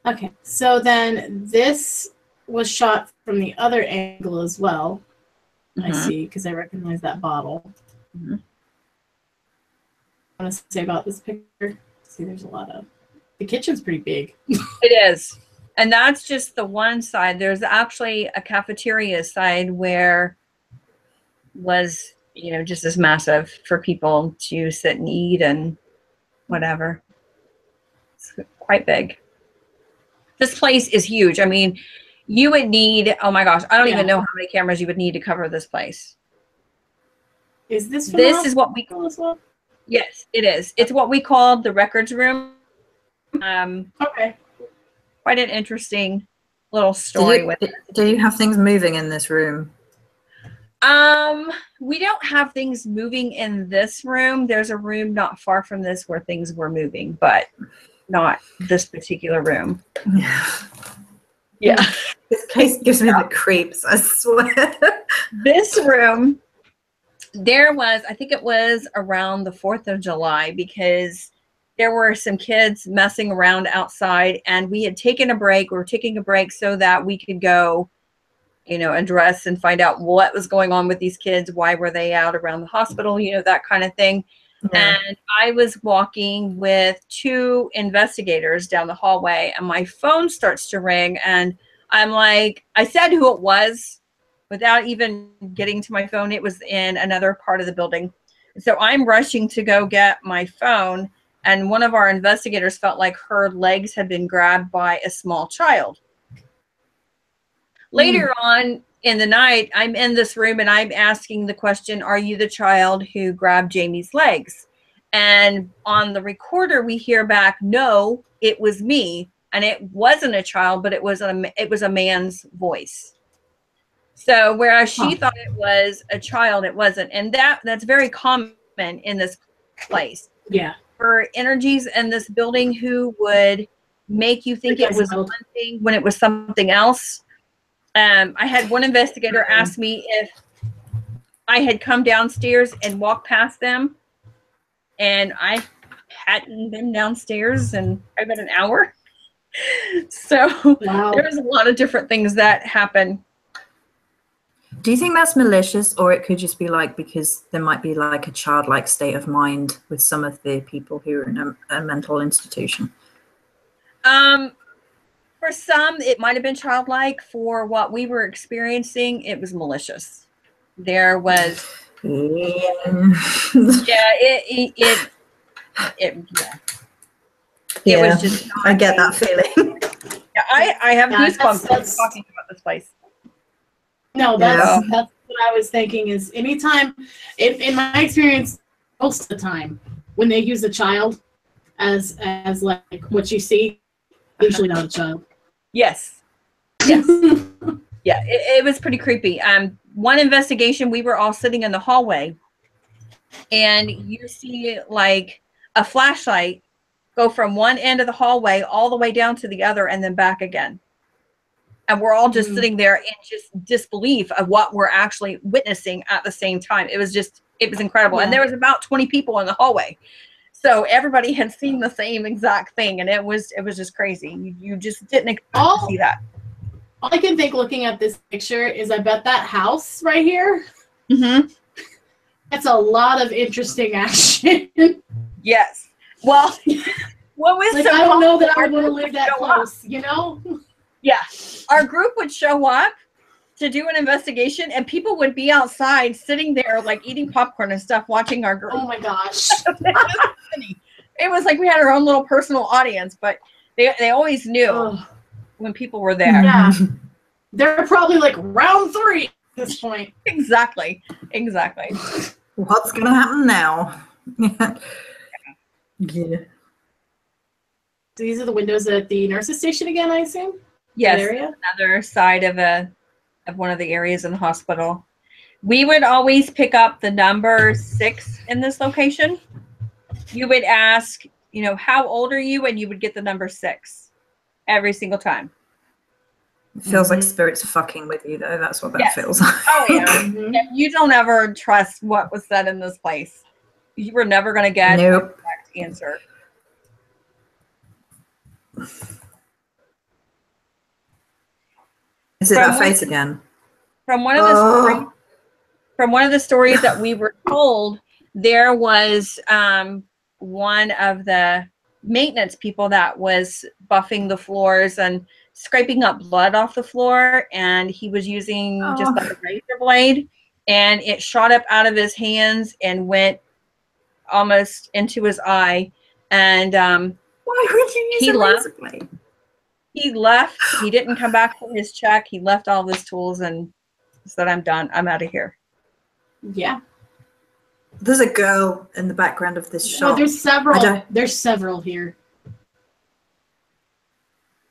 Okay, so then this was shot from the other angle as well. I see, because I recognize that bottle. I want to say about this picture. See, there's a lot of. The kitchen's pretty big. It is. And that's just the one side. There's actually a cafeteria side where was, just as massive for people to sit and eat and whatever. It's quite big. This place is huge. I mean, you would need, oh my gosh, I don't even know how many cameras you would need to cover this place. Is this is what we call as well? Yes, it is. It's what we call the records room. Okay. Quite an interesting little story with it. Do you have things moving in this room? We don't have things moving in this room. There's a room not far from this where things were moving, but not this particular room. Yeah. Yeah. This case gives me the creeps, I swear. This room, there was, I think it was around the 4th of July, because there were some kids messing around outside, and we had taken a break. We were taking a break so that we could go, you know, address and find out what was going on with these kids. Why were they out around the hospital? You know, that kind of thing. Yeah. And I was walking with 2 investigators down the hallway, and my phone starts to ring, and I'm like, I said who it was without even getting to my phone. It was in another part of the building. So I'm rushing to go get my phone, and one of our investigators felt like her legs had been grabbed by a small child. Later on in the night, I'm in this room and I'm asking the question, are you the child who grabbed Jamie's legs? And on the recorder, we hear back, no, it was me. And it wasn't a child, but it was a man's voice. So whereas she thought it was a child, it wasn't. And that's very common in this place. Yeah. For energies in this building who would make you think it was one thing when it was something else. I had one investigator ask me if I had come downstairs and walked past them, and I hadn't been downstairs in about an hour. So there's a lot of different things that happen. Do you think that's malicious, or it could just be like because there might be like a childlike state of mind with some of the people who are in a mental institution? For some, it might have been childlike. For what we were experiencing, it was malicious. There was, It was just. I get that feeling. Yeah, I have goosebumps talking about this place. No, that's what I was thinking. Is anytime, in my experience, most of the time, when they use a child as like what you see, usually not a child. Yes. Yes. Yeah, it was pretty creepy. One investigation, we were all sitting in the hallway, and you see like a flashlight go from one end of the hallway all the way down to the other and then back again. And we're all just sitting there in just disbelief of what we're actually witnessing at the same time. It was incredible. Yeah. And there was about 20 people in the hallway. So everybody had seen the same exact thing, and it was just crazy. You just didn't expect to see that. All I can think looking at this picture is I bet that house right here, that's a lot of interesting action. Yes. Well, what was like, I don't know that I would want to live that close, you know? Yeah. Our group would show up to do an investigation, and people would be outside sitting there like eating popcorn and stuff watching our group. Oh my gosh. It was like we had our own little personal audience, but they always knew when people were there. Yeah. They're probably like round 3 at this point. Exactly. What's going to happen now? Yeah. So these are the windows at the nurses' station again, I assume? Yes, another side of one of the areas in the hospital. We would always pick up the number 6 in this location. You would ask, you know, how old are you? And you would get the number 6 every single time. It feels like spirits fucking with you, though. That's what that feels like. Oh, yeah. You don't ever trust what was said in this place. You were never going to get the correct answer. Is it that face again? From one of the stories that we were told, there was one of the maintenance people that was buffing the floors and scraping up blood off the floor, and he was using just like a razor blade, and it shot up out of his hands and went almost into his eye. And why would you use a razor blade? He left. He didn't come back for his check. He left all of his tools and said, I'm done. I'm out of here. Yeah. There's a girl in the background of this shop. There's several. There's several here.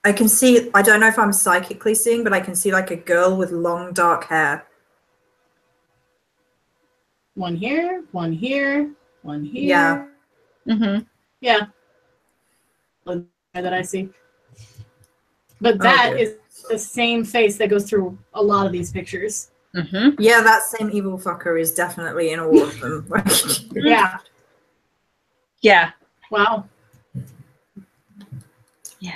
I can see, I don't know if I'm psychically seeing, but I can see like a girl with long dark hair. One here, one here, one here. Yeah. Yeah. that I see. But that is the same face that goes through a lot of these pictures. Mm-hmm. Yeah, that same evil fucker is definitely in all of them. Yeah. Yeah. Wow. Yeah.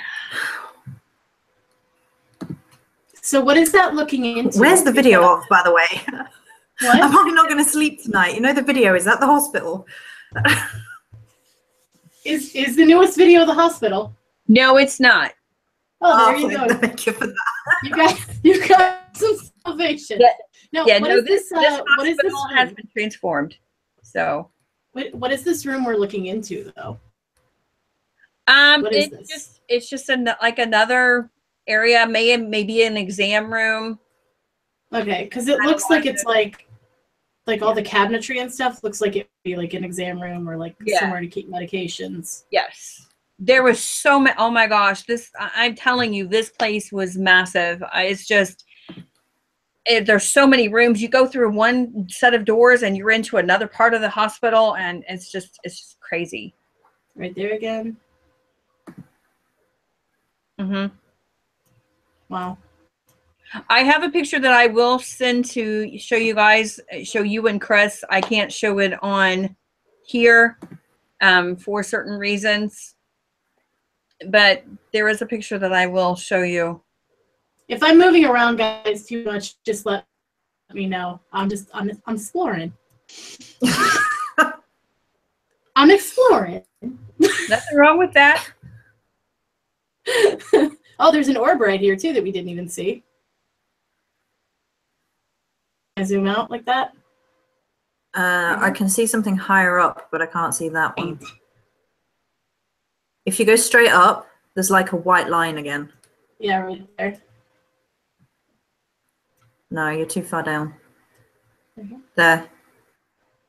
So what is that looking into? Where's the video of, by the way? What? I'm probably not going to sleep tonight. You know the video is at the hospital. Is the newest video of the hospital? No, it's not. Oh, there you go. Thank you for that. You got some salvation. Yeah. No, Yeah, what no, is this? this What is this hospital has room? been transformed. So What is this room we're looking into, though? What is this? It's just like another area, maybe an exam room. Okay, because it looks like it's like all the cabinetry and stuff looks like it'd be like an exam room or like somewhere to keep medications. Yes. There was so many. Oh my gosh, I'm telling you, this place was massive. It's just, there's so many rooms. You go through one set of doors and you're into another part of the hospital, and it's just crazy. Right there again. Mm-hmm. Wow. I have a picture that I will send to show you guys, show you and Chris. I can't show it on here for certain reasons, but there is a picture that I will show you. If I'm moving around, guys, too much, just let me know. I'm exploring. I'm exploring. Nothing wrong with that. Oh, there's an orb right here too that we didn't even see. I zoom out like that. I can see something higher up, but I can't see that one. If you go straight up, there's like a white line again. Yeah, right there. No, you're too far down. Mm-hmm. There.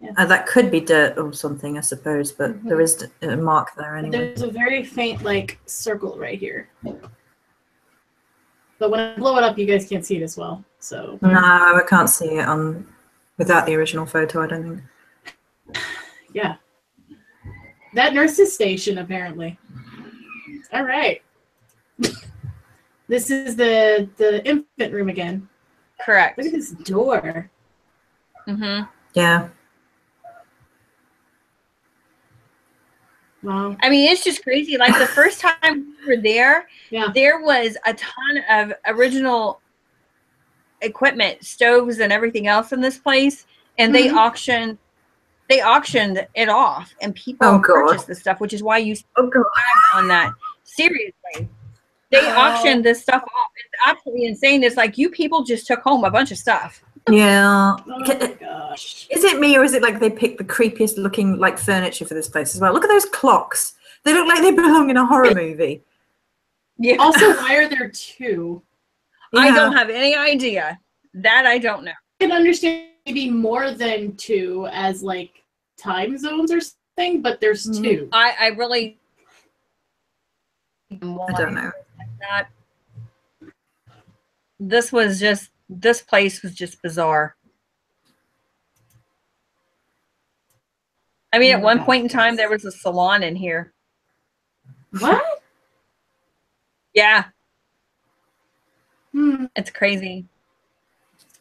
Yeah. That could be dirt or something, I suppose, but there is a mark there anyway. There's a very faint like circle right here. But when I blow it up, you guys can't see it as well. So No, I can't see it without the original photo, I don't think. yeah. That nurse's station, apparently. All right. This is the infant room again. Correct. Look at this door. Mm-hmm. Yeah. Wow. I mean, it's just crazy. Like the first time we were there, there was a ton of original equipment, stoves and everything else in this place, and they auctioned it off, and people purchased this stuff, which is why you on that. Seriously. They auctioned this stuff off. It's absolutely insane. It's like you people just took home a bunch of stuff. Yeah. Oh my gosh. Is it me, or is it like they picked the creepiest looking like furniture for this place as well? Look at those clocks. They look like they belong in a horror movie. Yeah. Also, why are there two? Yeah. I don't have any idea. That I don't know. I can understand maybe more than two as like time zones or something, but there's two. I really I don't know. Not. This place was just bizarre. I mean, at one point in time, there was a salon in here. What? Yeah. It's crazy.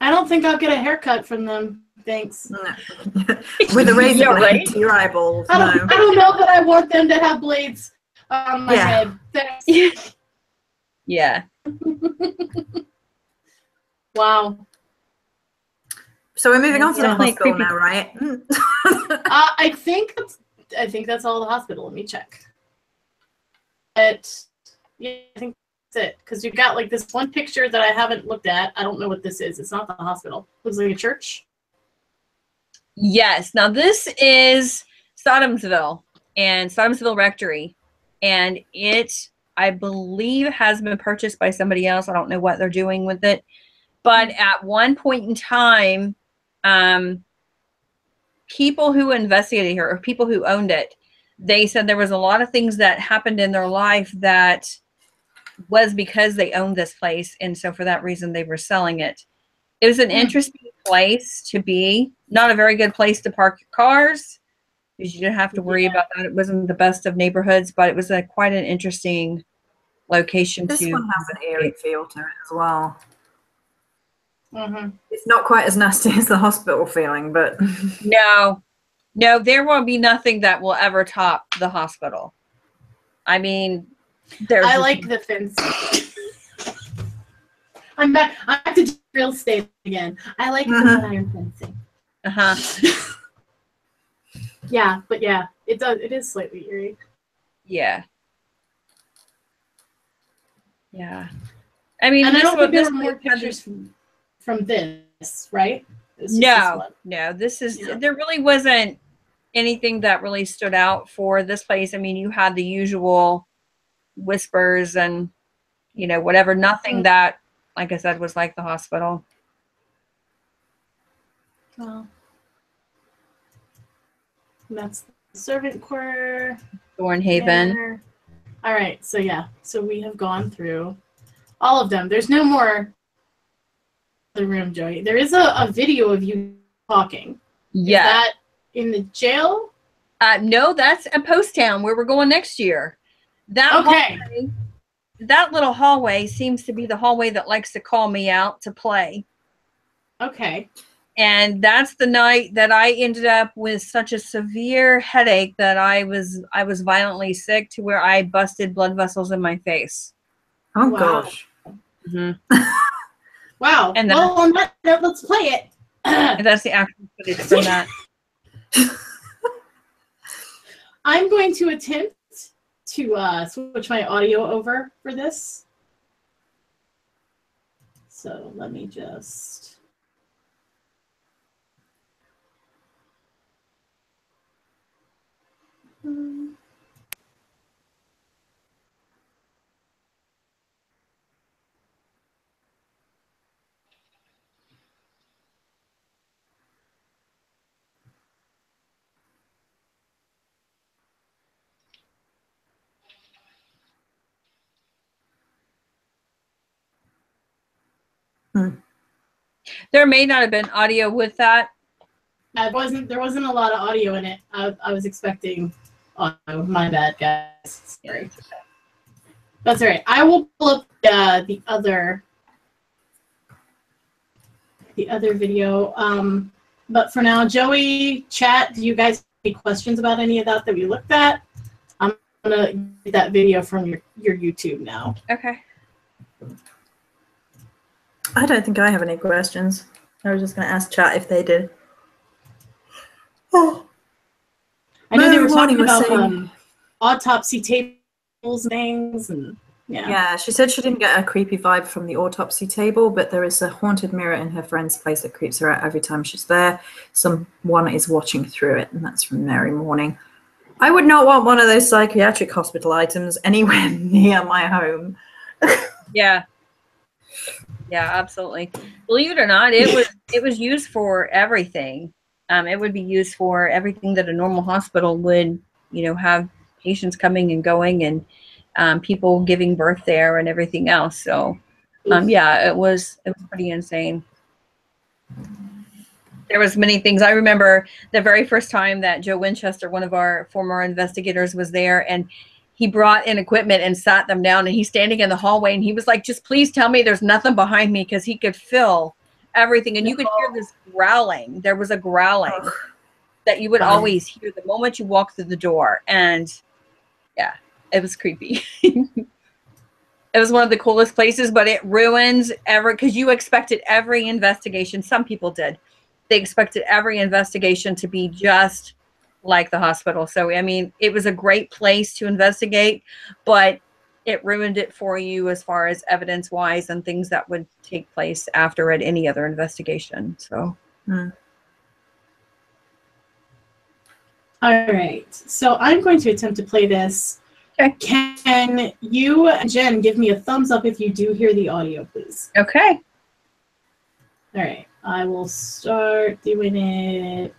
I don't think I'll get a haircut from them. Thanks. No. With a razor Yeah, blade right? to your eyeballs. I don't know that I want them to have blades on my head. Thanks. Yeah. Wow. So we're moving on to the Definitely hospital creepy. now, right? I think that's all the hospital. Let me check. I think that's it. Because you've got like this one picture that I haven't looked at. I don't know what this is. It's not the hospital. Looks like a church. Yes. Now this is Sodomsville and Sodomsville Rectory, and it, I believe, has been purchased by somebody else. I don't know what they're doing with it, but at one point in time, people who investigated here, or people who owned it, they said there was a lot of things that happened in their life that was because they owned this place, and so for that reason they were selling it. It was an interesting place to be. Not a very good place to park your cars. because you didn't have to worry about that. It wasn't the best of neighborhoods, but it was quite an interesting location This to one has an eerie feel to it as well. Mm-hmm. It's not quite as nasty as the hospital feeling, but No, there will be nothing that will ever top the hospital. I mean, I like the fencing. I'm back to real estate again. I like the iron fencing. Yeah, but yeah, it is slightly eerie. Yeah. Yeah. I mean, and I don't think there were more pictures from this, right? No. This is there really wasn't anything that really stood out for this place. I mean, you had the usual whispers and whatever. Nothing that, like I said, was like the hospital. Well, that's the servant quarter. Thornhaven. All right, so yeah, so we have gone through all of them. There's no more the room, Joey. There is a video of you talking. Yeah. Is that in the jail? No, that's a Post Town where we're going next year. That hallway, that little hallway seems to be the hallway that likes to call me out to play. Okay. And that's the night that I ended up with such a severe headache that I was violently sick to where I busted blood vessels in my face. Oh, wow. Gosh. Mm-hmm. Wow. And well, on that note, let's play it. That's the actual footage from that. I'm going to attempt to switch my audio over for this. So let me just... There may not have been audio with that. There wasn't a lot of audio in it. I was expecting audio. My bad, guys. Sorry. That's all right. I will pull up the other video. But for now, Joey, chat, do you guys have any questions about any of that we looked at? I'm gonna get that video from your YouTube now. Okay. I don't think I have any questions. I was just going to ask chat if they did. Oh. I know they were talking about autopsy tables and things, and yeah, she said she didn't get a creepy vibe from the autopsy table, but there is a haunted mirror in her friend's place that creeps her out every time she's there. Someone is watching through it, and that's from Mary Morning. I would not want one of those psychiatric hospital items anywhere near my home. Yeah. Yeah, absolutely. Believe it or not, it was used for everything. It would be used for everything that a normal hospital would, have patients coming and going, and people giving birth there and everything else. So, yeah, it was pretty insane. There was many things. I remember the very first time that Joe Winchester, one of our former investigators, was there, and he brought in equipment and sat them down, and he's standing in the hallway, and he was like, just please tell me there's nothing behind me, because he could feel everything. And you could hear this growling. There was a growling that you would always hear the moment you walk through the door. And yeah, it was creepy. It was one of the coolest places, but it ruins because you expected every investigation. Some people did. They expected every investigation to be just like the hospital. So, I mean, it was a great place to investigate, but it ruined it for you as far as evidence-wise and things that would take place after at any other investigation. So. All right. So I'm going to attempt to play this. Okay. Can you, Jen, give me a thumbs up if you do hear the audio, please? Okay. All right. I will start doing it.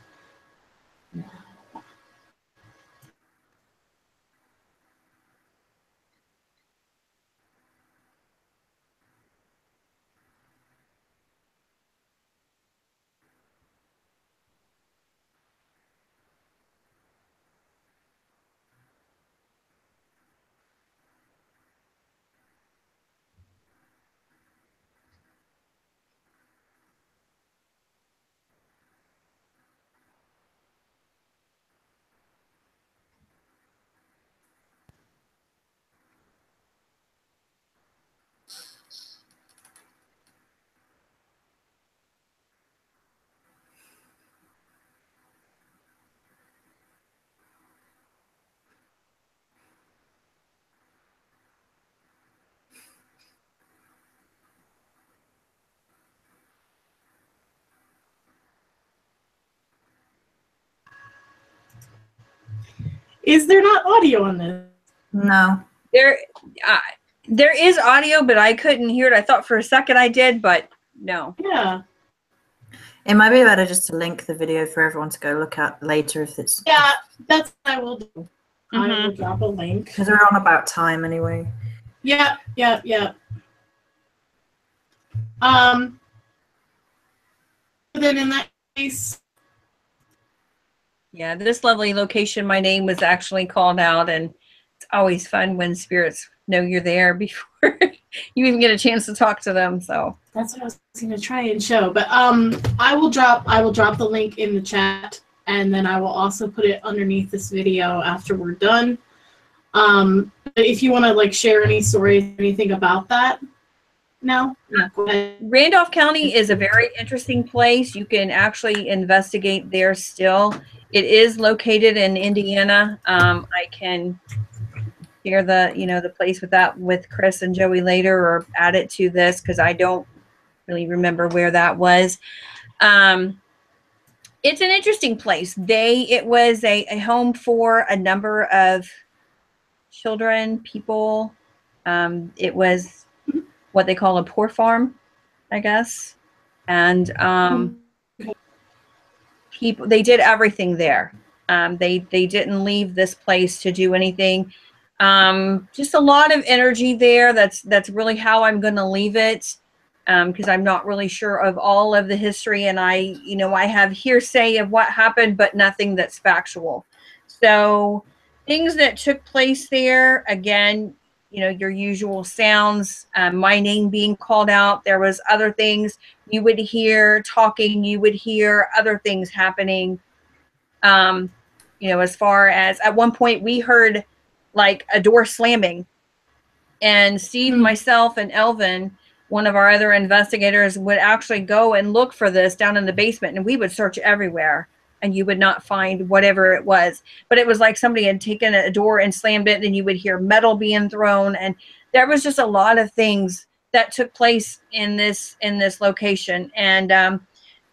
Is there not audio on this? No. There is audio, but I couldn't hear it. I thought for a second I did, but no. Yeah. It might be better just to link the video for everyone to go look at later if it's... Yeah, that's what I will do. I will drop a link. Because we're on about time anyway. Yeah. Then in that case... Yeah, this lovely location, my name was actually called out, and it's always fun when spirits know you're there before you even get a chance to talk to them. So that's what I was going to try and show. But I will drop the link in the chat, and then I will also put it underneath this video after we're done. But if you want to like share any stories, anything about that, no, go ahead. Randolph County is a very interesting place. You can actually investigate there still. It is located in Indiana. I can share the place with Chris and Joey later, or add it to this because I don't really remember where that was. It's an interesting place. It was a home for a number of children, people. It was what they call a poor farm, I guess. And they did everything there. They didn't leave this place to do anything. Just a lot of energy there. That's really how I'm going to leave it, because I'm not really sure of all of the history, and I have hearsay of what happened, but nothing that's factual. So things that took place there, again, your usual sounds, my name being called out. There was other things you would hear talking, you would hear other things happening. As far as at one point we heard like a door slamming, and Steve, myself, and Elvin, one of our other investigators, would actually go and look for this down in the basement, and we would search everywhere, and you would not find whatever it was. But it was like somebody had taken a door and slammed it, and you would hear metal being thrown, and there was just a lot of things that took place in this location. And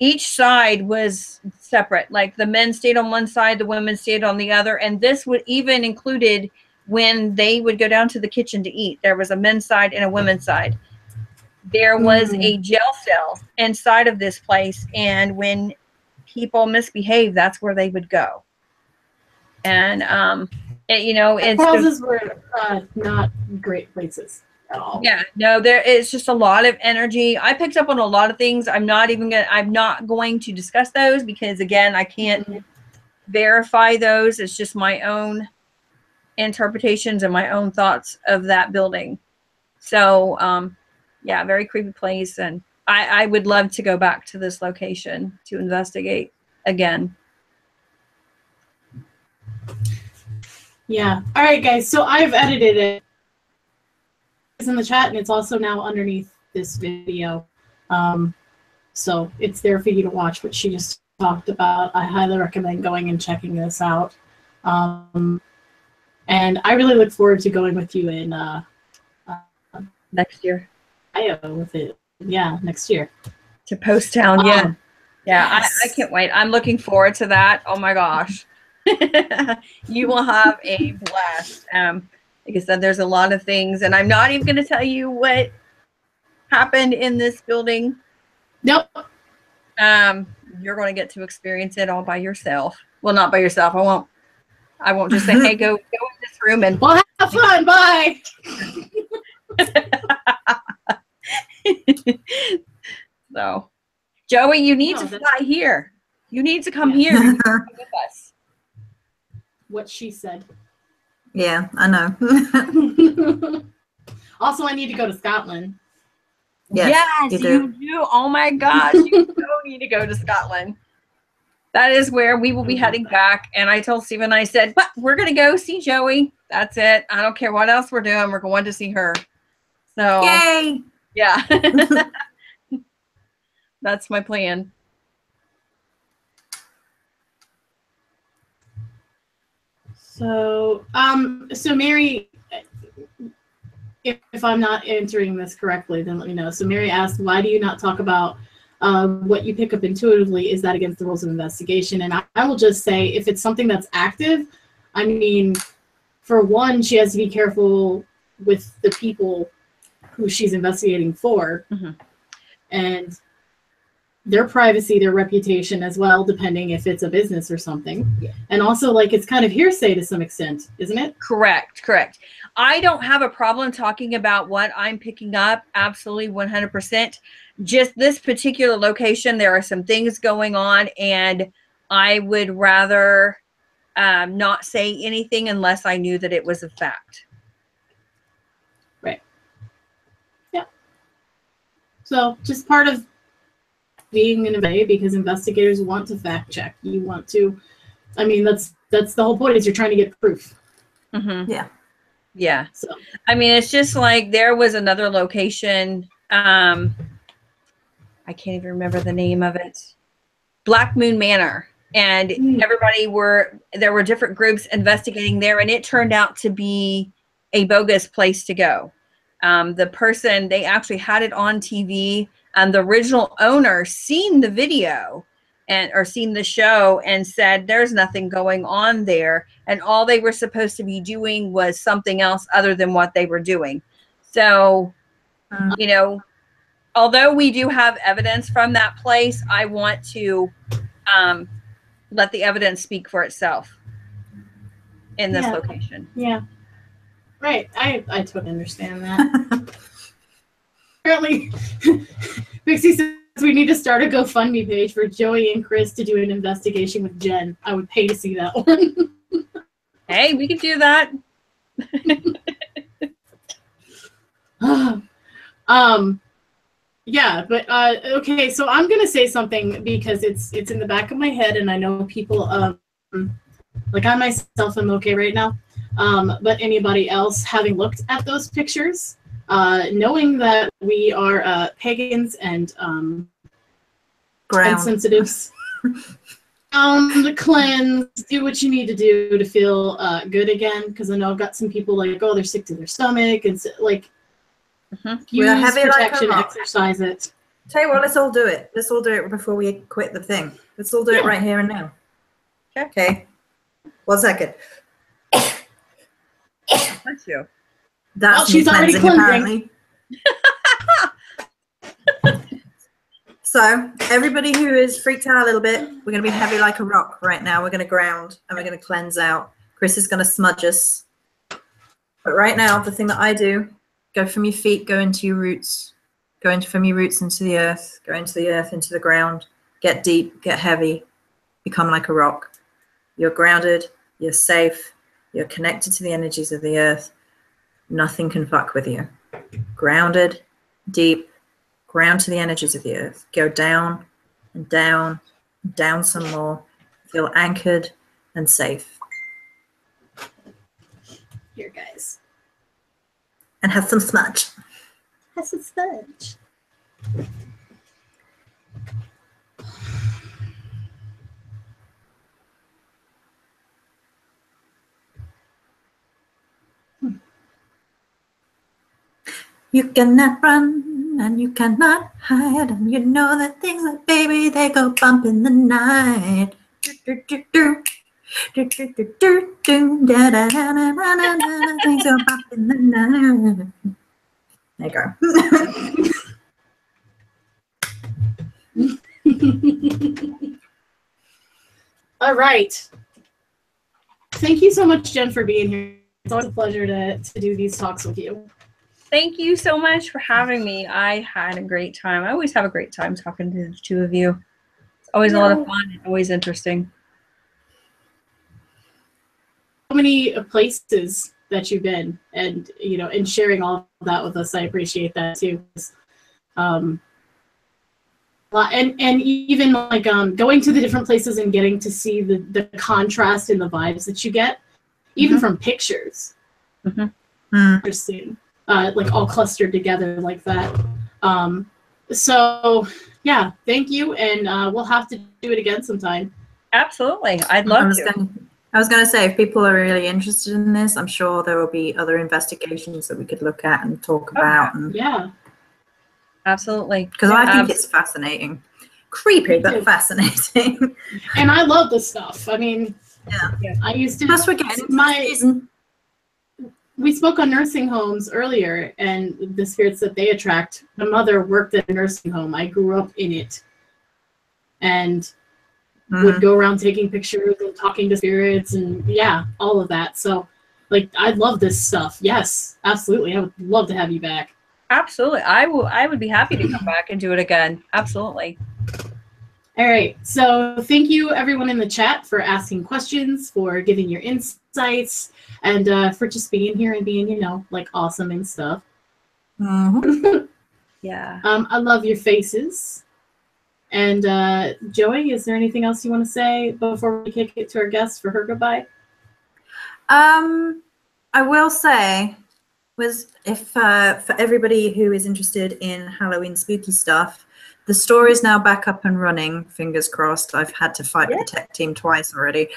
each side was separate. Like the men stayed on one side, the women stayed on the other, and this would even included when they would go down to the kitchen to eat. There was a men's side and a women's side. There was a jail cell inside of this place, and when people misbehave, that's where they would go. And houses were not great places at all. Yeah, no, there is just a lot of energy. I picked up on a lot of things. I'm not going to discuss those because, again, I can't verify those. It's just my own interpretations and my own thoughts of that building. So yeah, very creepy place, and I would love to go back to this location to investigate again. Yeah. All right, guys. So I've edited it. It's in the chat, and it's also now underneath this video. So it's there for you to watch what she just talked about. I highly recommend going and checking this out. And I really look forward to going with you in next year. Ohio with it. Yeah, next year. To Post Town, yeah. Yeah, yes. I can't wait. I'm looking forward to that. Oh my gosh. You will have a blast. Like I said, there's a lot of things, and I'm not even going to tell you what happened in this building. Nope. You're going to get to experience it all by yourself. Well, not by yourself. I won't just say, hey, go in this room and well, have fun. Bye. So, Joey, you need to fly here. You need to come here and come with us. What she said. Yeah, I know. Also, I need to go to Scotland. Yes, you do. Oh my gosh, you so need to go to Scotland. That is where we will be heading back. And I told Stephen, I said, but we're going to go see Joey. That's it. I don't care what else we're doing. We're going to see her. So, yay! Yeah. That's my plan. So, so Mary, if I'm not answering this correctly, then let me know. So Mary asked, why do you not talk about what you pick up intuitively? Is that against the rules of investigation? And I will just say, if it's something that's active, I mean, for one, she has to be careful with the people who she's investigating for, and their privacy, their reputation as well, depending if it's a business or something. Yeah. And also, like, it's kind of hearsay to some extent, isn't it? Correct. I don't have a problem talking about what I'm picking up. Absolutely, 100%. Just this particular location, there are some things going on, and I would rather not say anything unless I knew that it was a fact. Right. Yeah. So just part of being in a way, because investigators want to fact check. You want to, I mean, that's the whole point, is you're trying to get proof. Yeah. So I mean, it's just like there was another location. I can't even remember the name of it. Black Moon Manor. And there were different groups investigating there, and it turned out to be a bogus place to go. The person, they actually had it on TV, and the original owner seen the video or seen the show and said there's nothing going on there, and all they were supposed to be doing was something else other than what they were doing. So, you know, although we do have evidence from that place, I want to let the evidence speak for itself in this location. Yeah. Right. I totally understand that. Apparently, Pixie says we need to start a GoFundMe page for Joey and Chris to do an investigation with Jen. I would pay to see that one. Hey, we could do that. Yeah, but okay, so I'm gonna say something because it's in the back of my head, and I know people like I myself am okay right now, but anybody else having looked at those pictures, knowing that we are pagans and sensitives, cleanse, do what you need to do to feel good again, because I know I've got some people like, oh, they're sick to their stomach, and so, like, use protection, exercise it. Tell you what, let's all do it. Let's all do it before we quit the thing. Let's all do it right here and now. Okay. 1 second. Bless you. That's she's already cleansing. Apparently. So everybody who is freaked out a little bit, we're going to be heavy like a rock right now. We're going to ground and we're going to cleanse out. Chris is going to smudge us. But right now, the thing that I do, go from your feet, go into your roots. Go from your roots into the earth. Go into the earth, into the ground. Get deep, get heavy. Become like a rock. You're grounded. You're safe. You're connected to the energies of the earth. Nothing can fuck with you. Grounded, deep, ground to the energies of the earth. Go down and down and down some more. Feel anchored and safe. Here, guys. And have some smudge. Have some smudge. You cannot run and you cannot hide, and you know that things like baby, they go bump in the night. Things go bump in the night. There you go. All right. Thank you so much, Jen, for being here. It's always a pleasure to do these talks with you. Thank you so much for having me. I had a great time. I always have a great time talking to the two of you. It's always a lot of fun and always interesting. So many places that you've been, and and sharing all of that with us. I appreciate that too. And even like going to the different places and getting to see the contrast in the vibes that you get, even from pictures. Interesting. Like all clustered together like that. So yeah, thank you, and we'll have to do it again sometime. Absolutely, I'd love to. I was going to say, if people are really interested in this, I'm sure there will be other investigations that we could look at and talk about. And, yeah, absolutely. Because I think it's fascinating, creepy but fascinating. And I love this stuff. I mean, Yeah. I used to. Plus, we're getting into the season. We spoke on nursing homes earlier and the spirits that they attract. My mother worked at a nursing home. I grew up in it and would go around taking pictures and talking to spirits and yeah, all of that. So like, I love this stuff. Yes, absolutely. I would love to have you back. Absolutely. I would be happy to come back and do it again. Absolutely. All right. So thank you everyone in the chat for asking questions, for giving your insights, and for just being here and being, you know, like awesome and stuff. Yeah. I love your faces. And Joey, is there anything else you want to say before we kick it to our guest for her goodbye? I will say, if for everybody who is interested in Halloween spooky stuff, the store is now back up and running. Fingers crossed. I've had to fight with the tech team twice already,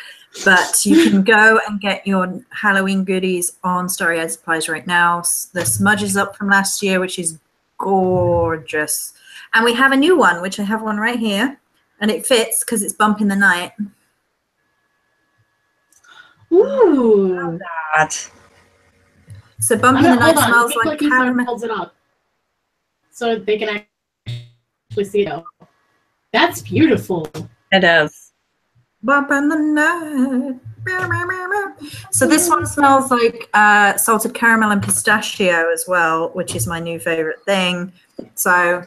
but you can go and get your Halloween goodies on Story Ed Supplies right now. The smudge is up from last year, which is gorgeous, and we have a new one, which I have one right here, and it fits because it's Bump in the Night. Ooh. That. So Bump in the Night smells like caramel. Holds it up so they can actually see it. That's beautiful. It is. Bump in the Night. So this one smells like salted caramel and pistachio as well, which is my new favorite thing. So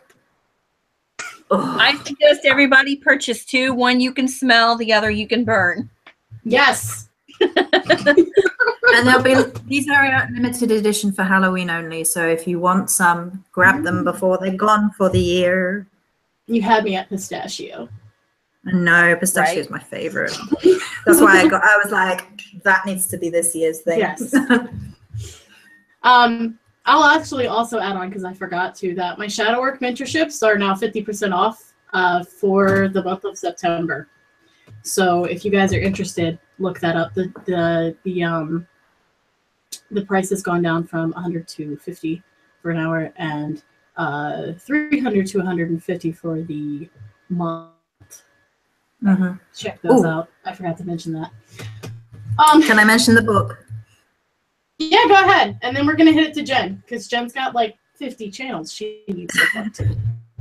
I suggest everybody purchase two. One you can smell, the other you can burn. Yes. And these are limited edition for Halloween only. So if you want some, grab them before they're gone for the year. You had me at pistachio. No, pistachio is my favorite. That's why I was like, that needs to be this year's thing. Yes. I'll actually also add on, because I forgot to, that my shadow work mentorships are now 50% off for the month of September. So if you guys are interested, look that up. The price has gone down from $100 to $50 for an hour, and $300 to $150 for the month. Check those out. I forgot to mention that. Can I mention the book? Yeah, go ahead. And then we're going to hit it to Jen, because Jen's got like 50 channels she needs to talk to.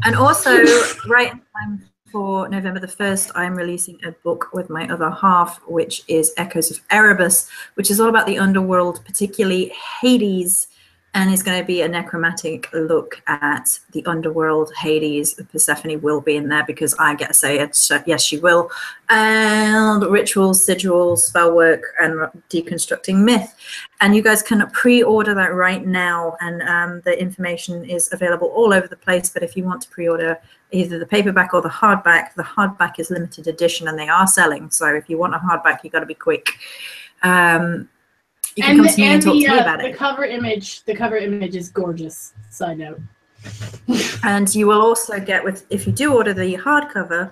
And also, right in time for November the 1st, I'm releasing a book with my other half, which is Echoes of Erebus, which is all about the underworld, particularly Hades, and is going to be a necromantic look at the underworld. Hades, Persephone will be in there because I get to say it. Yes, she will. And rituals, sigils, spell work, and deconstructing myth. And you guys can pre-order that right now. And the information is available all over the place. But if you want to pre-order either the paperback or the hardback is limited edition and they are selling. So if you want a hardback, you got to be quick. You can come to me and talk to me about it. The cover image is gorgeous. Side note. And you will also get, if you do order the hardcover,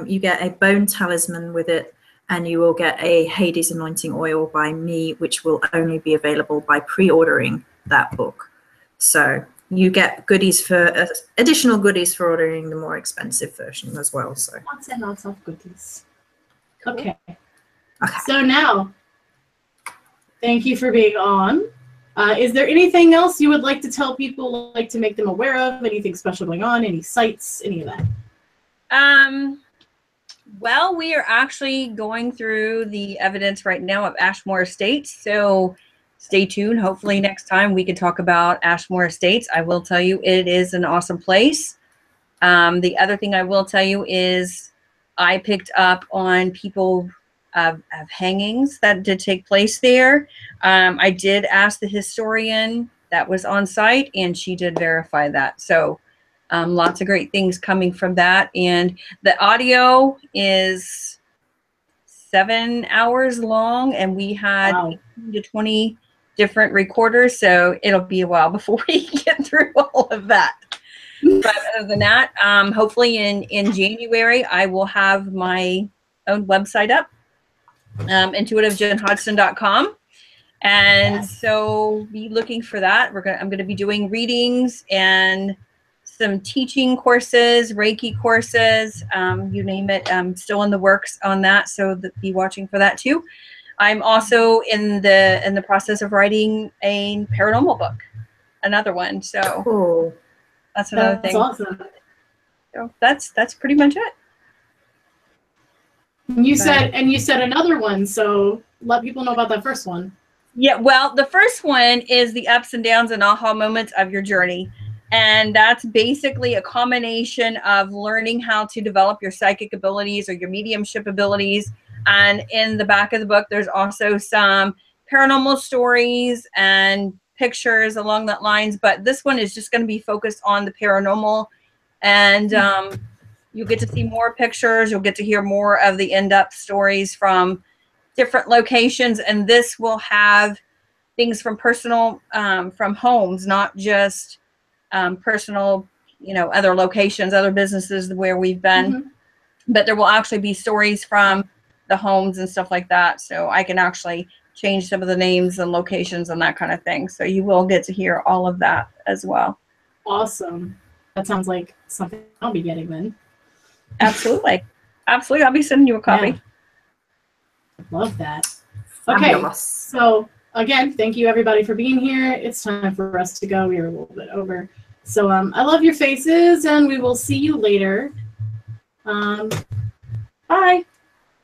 you get a bone talisman with it, and you will get a Hades anointing oil by me, which will only be available by pre-ordering that book. So you get goodies for additional goodies for ordering the more expensive version as well. So lots and lots of goodies. Okay. Okay. So now, thank you for being on. Is there anything else you would like to tell people, like to make them aware of? Anything special going on? Any sites? Any of that? Well, we are actually going through the evidence right now of Ashmore Estates. So stay tuned. Hopefully next time we can talk about Ashmore Estates. I will tell you it is an awesome place. The other thing I will tell you is I picked up on people of hangings that did take place there. I did ask the historian that was on site, and she did verify that. So lots of great things coming from that. And the audio is 7 hours long, and we had 18 to 20 different recorders. So it'll be a while before we get through all of that. But other than that, hopefully in January, I will have my own website up. intuitivejenhodgson.com, and so be looking for that. I'm going to be doing readings and some teaching courses, Reiki courses, you name it. I'm still in the works on that, so be watching for that too. I'm also in the process of writing a paranormal book, another one. So Cool. that's another That's thing. awesome. So that's pretty much it. You said another one, so let people know about that first one. Yeah, well, the first one is the ups and downs and aha moments of your journey. And that's basically a combination of learning how to develop your psychic abilities or your mediumship abilities. And in the back of the book, there's also some paranormal stories and pictures along that lines. But this one is just going to be focused on the paranormal. And you'll get to see more pictures. You'll get to hear more of the in-depth stories from different locations, and this will have things from personal, from homes, not just personal, other locations, other businesses where we've been, but there will actually be stories from the homes and stuff like that. So I can actually change some of the names and locations and that kind of thing. So you will get to hear all of that as well. Awesome. That sounds like something I'll be getting then. Absolutely. Absolutely. I'll be sending you a copy. Yeah. Love that. Okay, Fabulous. so again, thank you everybody for being here. It's time for us to go. We are a little bit over. So I love your faces, and we will see you later. Bye.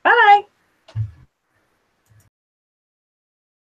Bye.